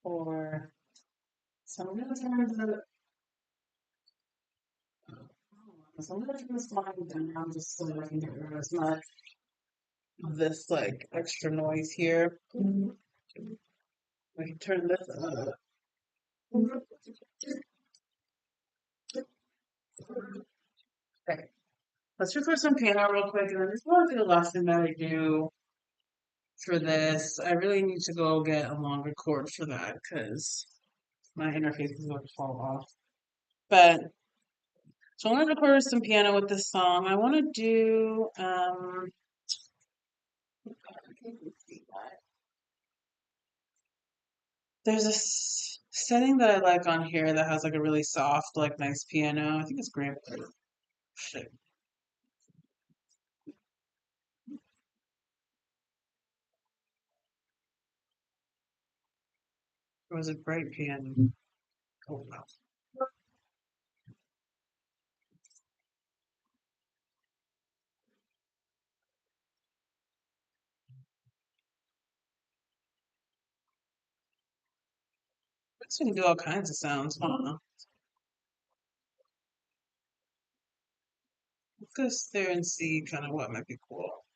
for. So I'm gonna turn the. So I'm gonna turn this volume down just so I can get rid of as much of this like extra noise here. I can turn this up. Okay. Let's record some piano real quick, and then this will be the last thing that I do for this. I really need to go get a longer cord for that because my interface is going to fall off. But so I want to record some piano with this song. I want to do there's a setting that I like on here that has like a really soft, like nice piano. I think it's Grand. Shit. Or was it Bright Piano? Oh no. This can do all kinds of sounds. Huh? Let's go there and see kind of what might be cool.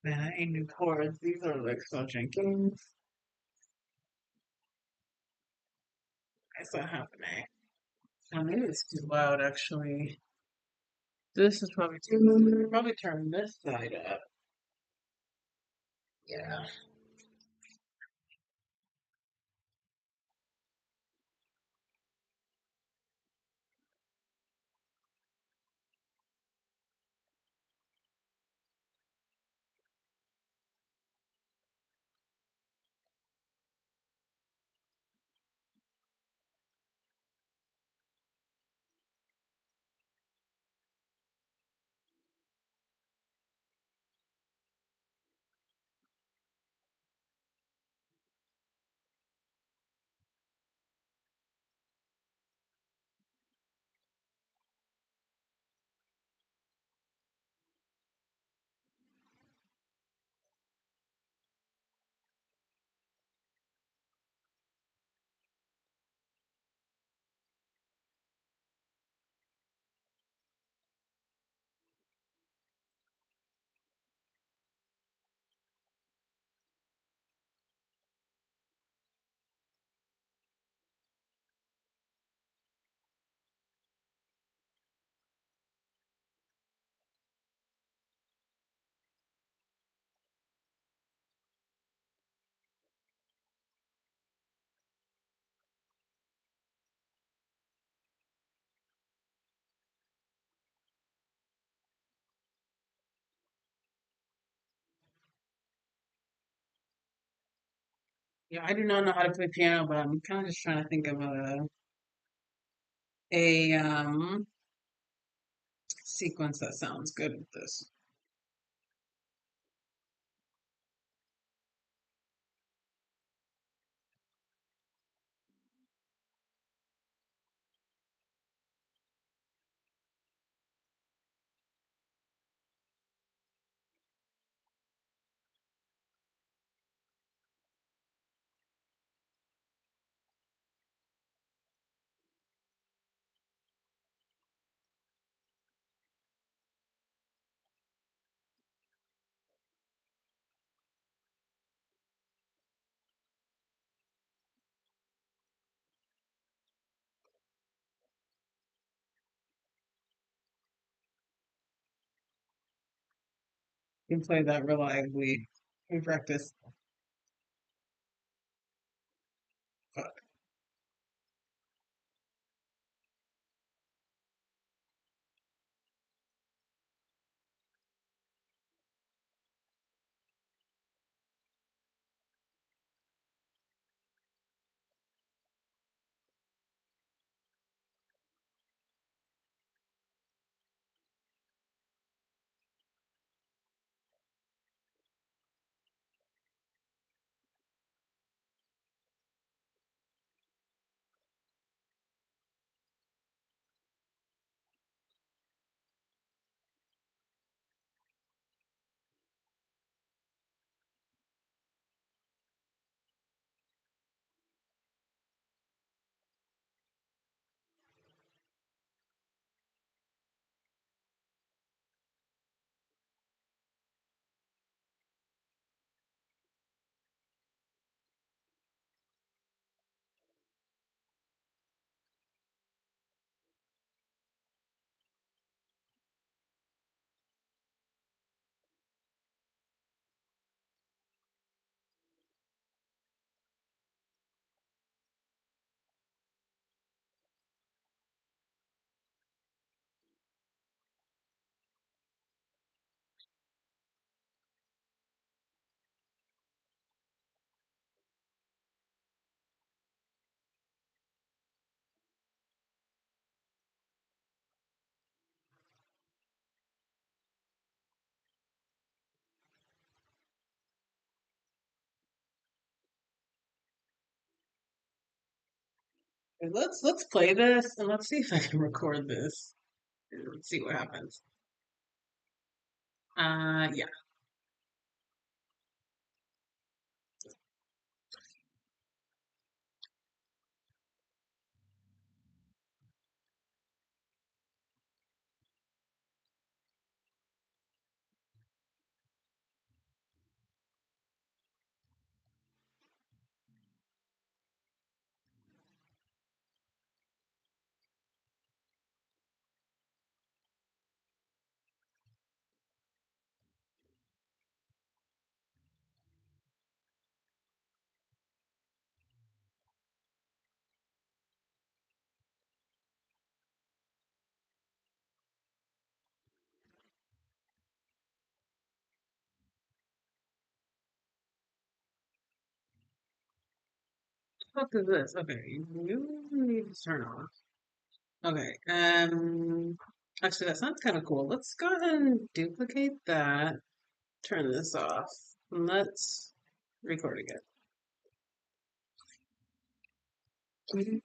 Man, I ain't new chords. These are like so janky. What's not happening? Oh, maybe it's too loud actually. This is probably too loud. Probably turn this side up. Yeah. Yeah, I do not know how to play piano, but I'm kind of just trying to think of a sequence that sounds good with this. You can play that reliably in practice. Let's play this and let's see if I can record this. Let's see what happens. Yeah. What the fuck is this? Okay, you need to turn off. Okay, actually that sounds kind of cool. Let's go ahead and duplicate that. Turn this off. And let's record again. Mhm.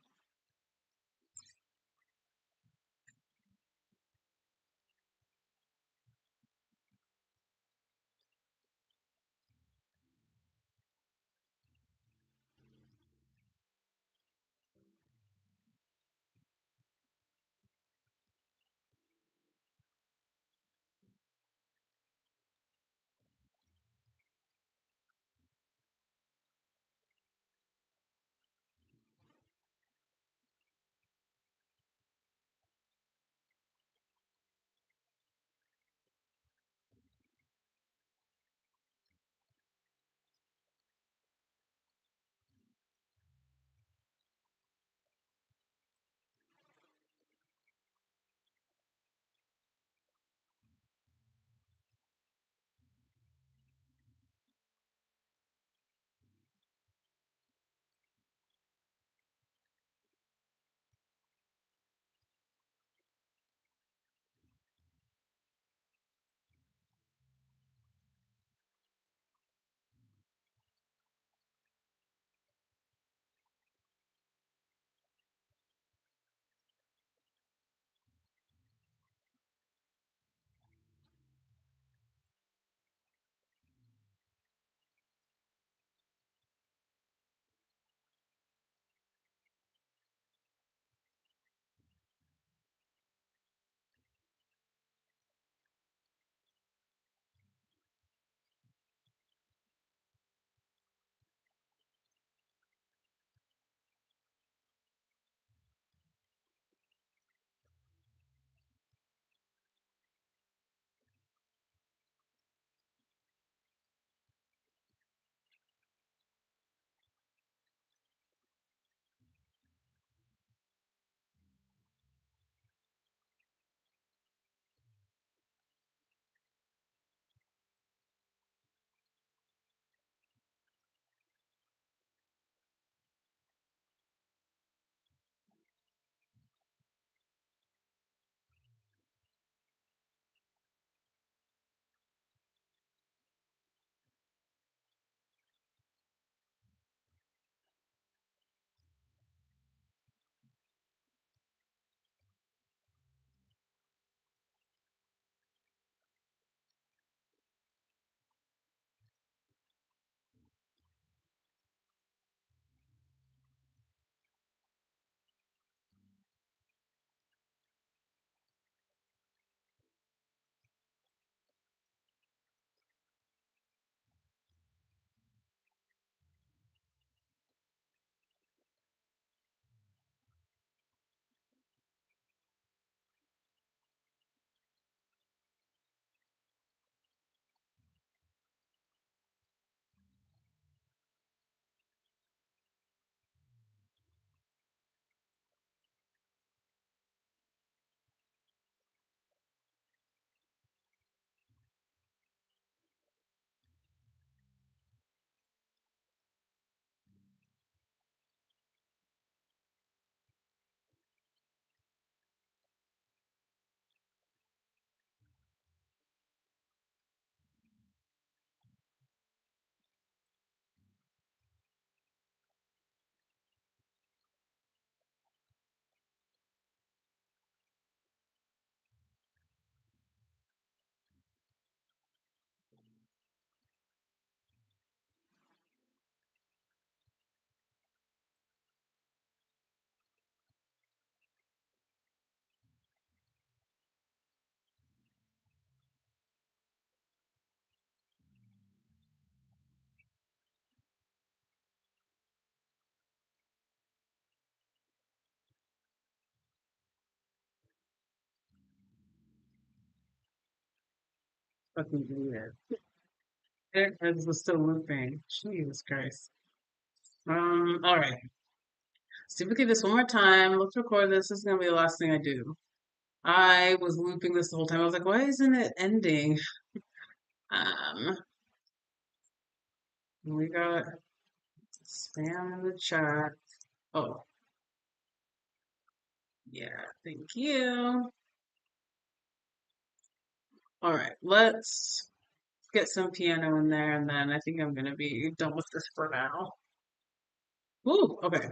fucking idiot. It was still looping. Jesus Christ. All right. See if we can do this one more time. Let's record this. This is gonna be the last thing I do. I was looping this the whole time. I was like, why isn't it ending? Um, we got spam in the chat. Oh, yeah, thank you. All right, let's get some piano in there, and then I think I'm gonna be done with this for now. Ooh, okay.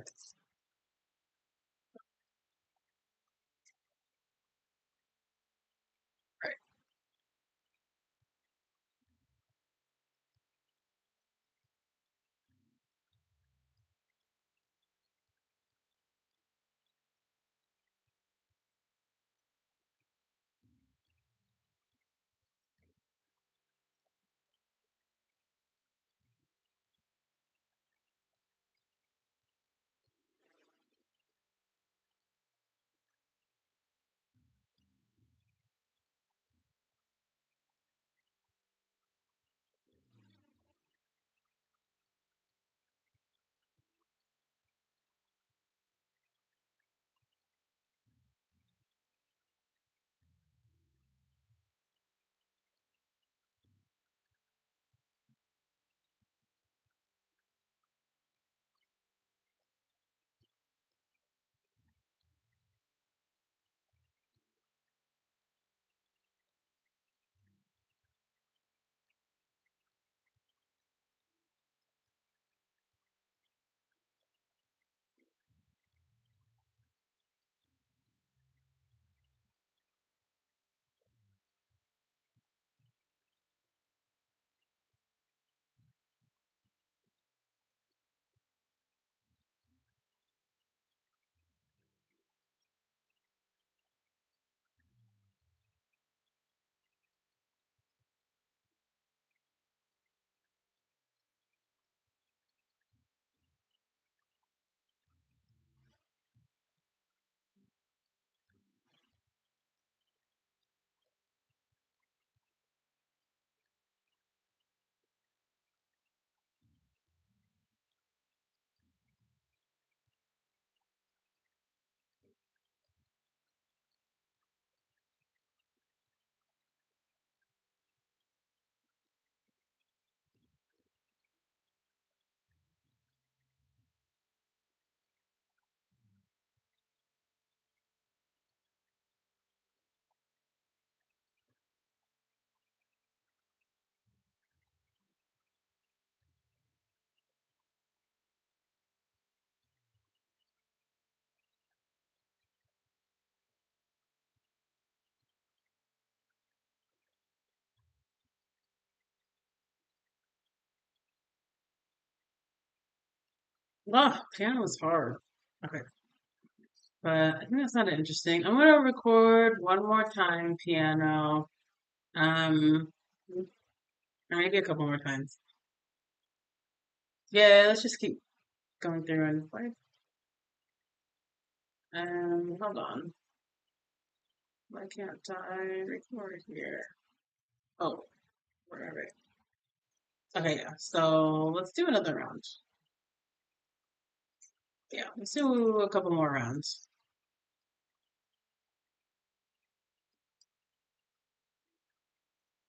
Oh, piano is hard. Okay, but I think that's not interesting. I'm gonna record one more time piano. Um, or maybe a couple more times. Yeah, let's just keep going through and play. Hold on. Why can't I record here? Oh, where are we? Okay, yeah. So let's do another round. Yeah, let's do a couple more rounds.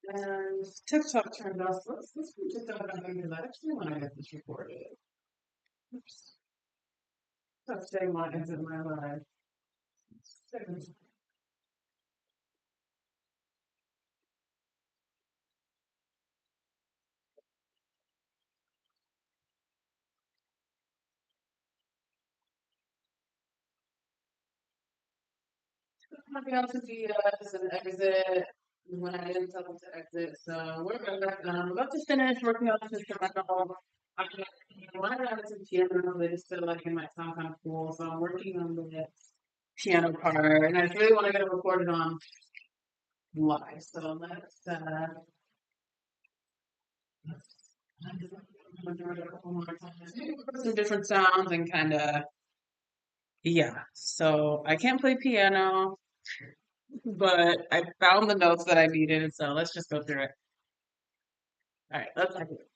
And TikTok turned off. Let's do TikTok again because I actually want to get this recorded. Oops. That's day one isn't my life. Might be able to be an exit when I didn't tell them to exit. So we're back. I'm about to finish working on this instrumental. I wanted to add some piano, but I just feel like it might sound kind of cool. So I'm working on the piano part, and I really want to get it recorded on live. So let's do it a couple more times. Maybe put some different sounds and kind of yeah. So I can't play piano, but I found the notes that I needed, so let's just go through it. All right, let's have it.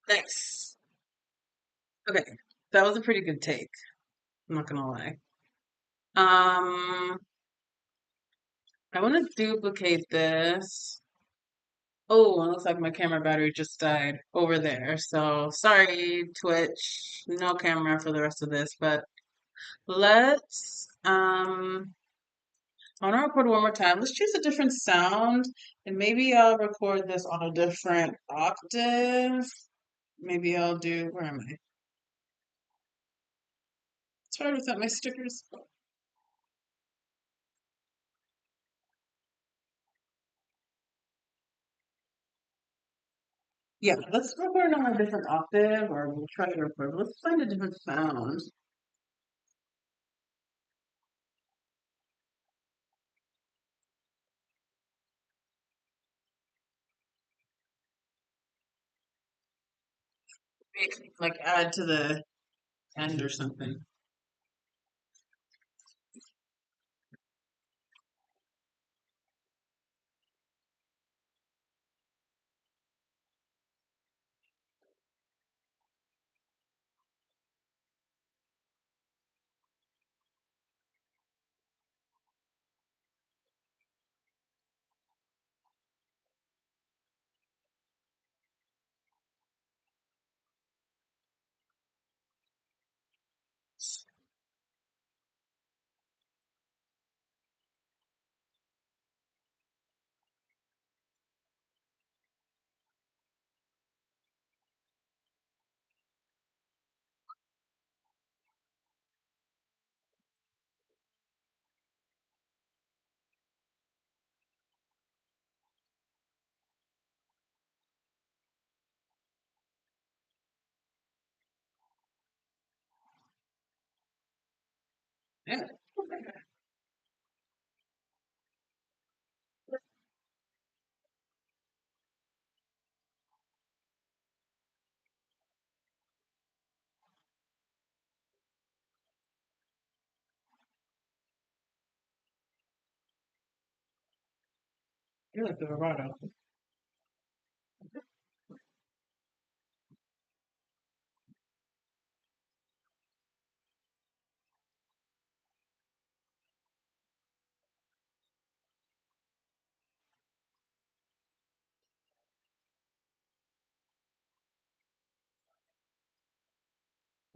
Thanks. Okay, that was a pretty good take. I'm not gonna lie. Um, I want to duplicate this. Oh, it looks like my camera battery just died over there. So sorry, Twitch. No camera for the rest of this, but let's I want to record one more time. Let's choose a different sound and maybe I'll record this on a different octave. Maybe I'll do, where am I? It's hard without my stickers. Yeah, let's record on a different octave or we'll try to record. Let's find a different sound. Maybe, like add to the end or something. Yeah. You like the vibrato.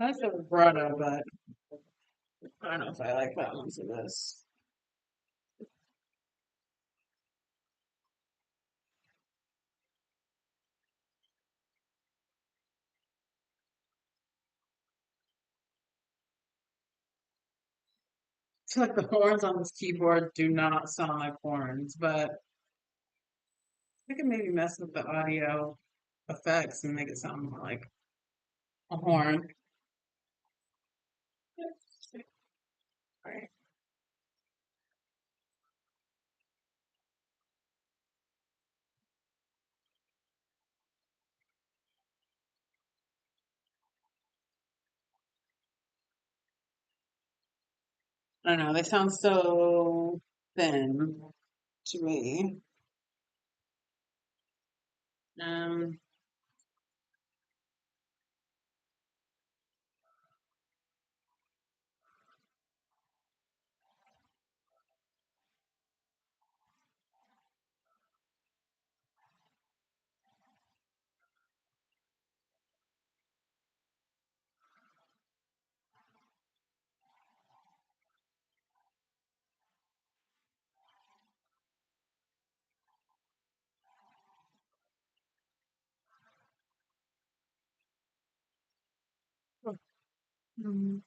I like the vibrato, but I don't know if I like that one for this. It's like the horns on this keyboard do not sound like horns, but I can maybe mess with the audio effects and make it sound more like a horn. Right. I don't know, they sound so thin to me. Um, mm,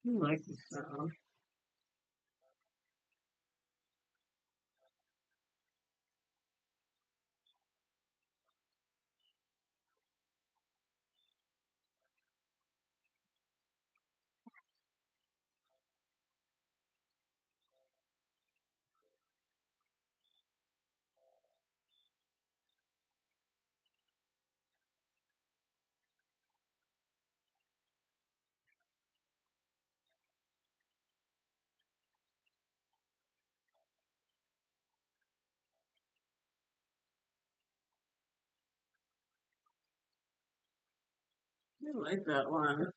I like the sound. I like that one.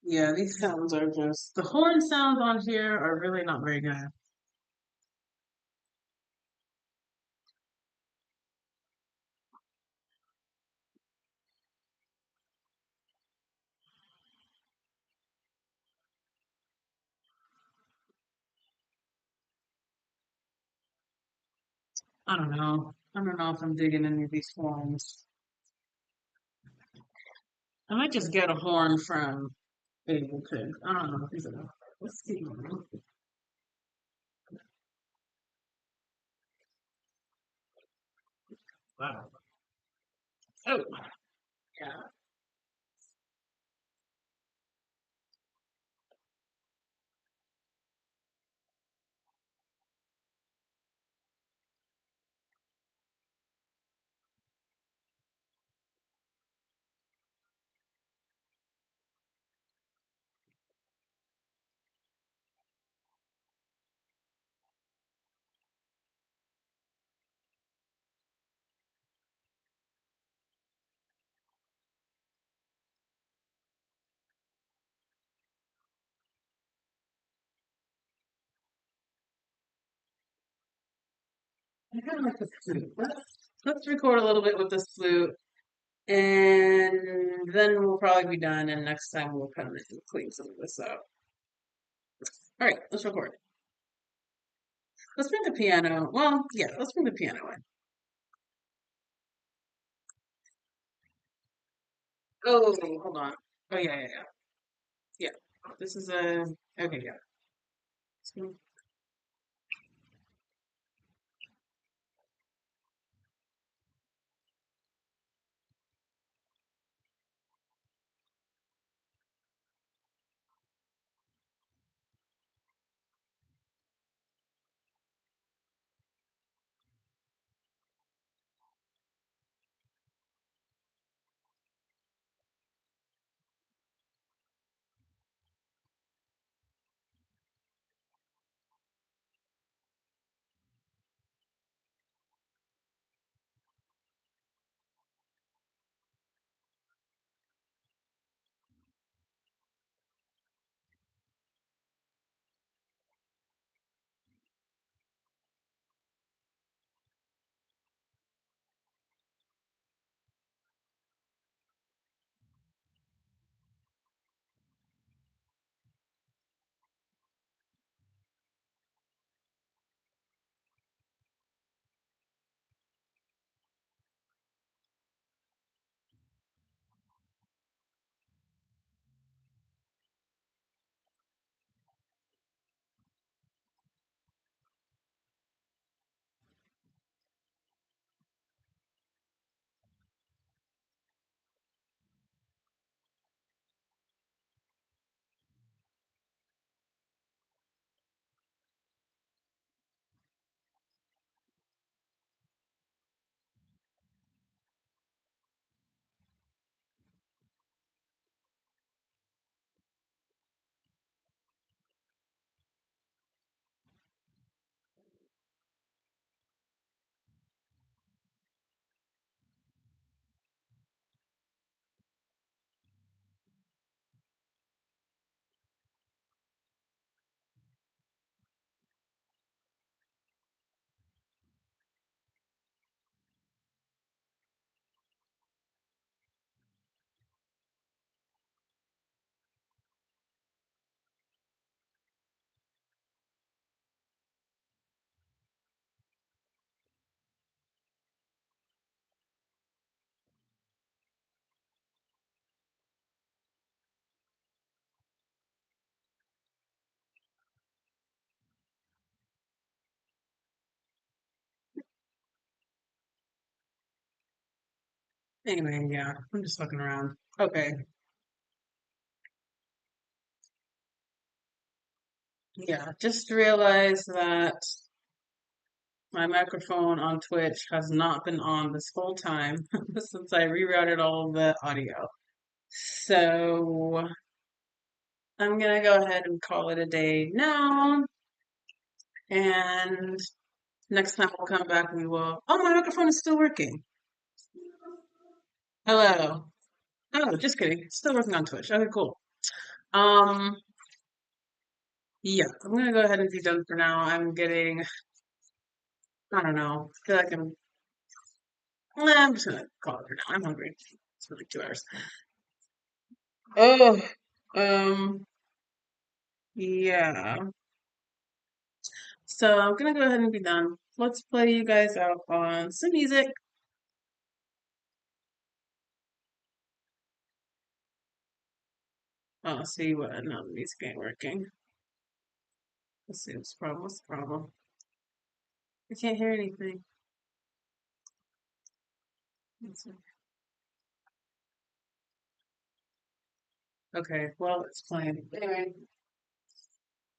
Yeah, these sounds are just the horn sounds on here are really not very good. I don't know. I don't know if I'm digging any of these horns. I might just get a horn from Able Pig. I don't know. Let's see. Wow. Oh, yeah. I kind of like the flute. Let's record a little bit with the flute, and then we'll probably be done. And next time we'll come and clean some of this up. All right, let's record. Let's bring the piano. Well, yeah, let's bring the piano in. Oh, hold on. Oh yeah, yeah, yeah. Yeah. This is a okay. Yeah. So, Anyway, yeah, I'm just fucking around. Okay, yeah, just realized that my microphone on Twitch has not been on this whole time since I rerouted all of the audio. So I'm gonna go ahead and call it a day now. And next time we'll come back, we will. Oh, my microphone is still working. Hello. Oh, just kidding. Still working on Twitch. Okay, cool. Um, yeah, I'm gonna go ahead and be done for now. I'm getting, I don't know, I feel like I'm just gonna call it for now. I'm hungry. It's been like 2 hours. Oh, um, yeah. So I'm gonna go ahead and be done. Let's play you guys out on some music. Oh, see what? No, the music ain't working. Let's see what's the problem. What's the problem? I can't hear anything. Let's see. Okay, well, it's playing. Anyway,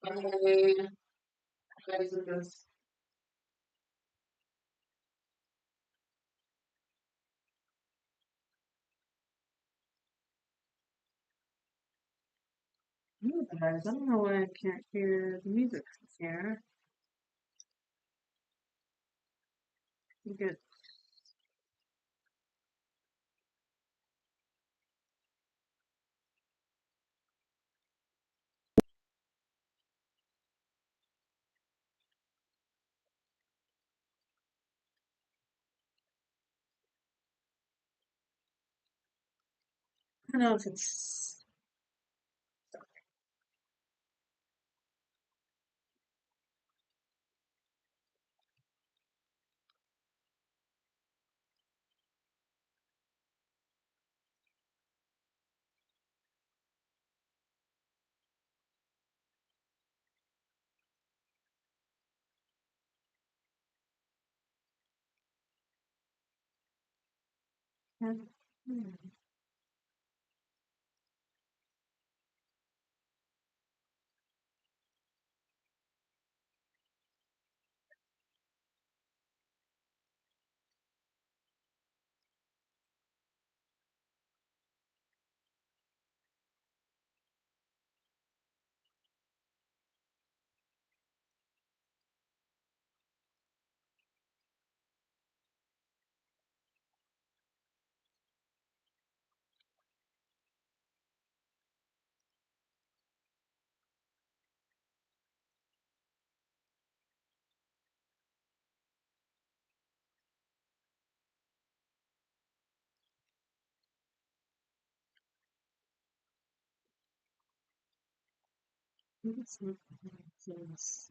I do this. You guys, I don't know why I can't hear the music here. Good. I don't know if it's. It's not- it's,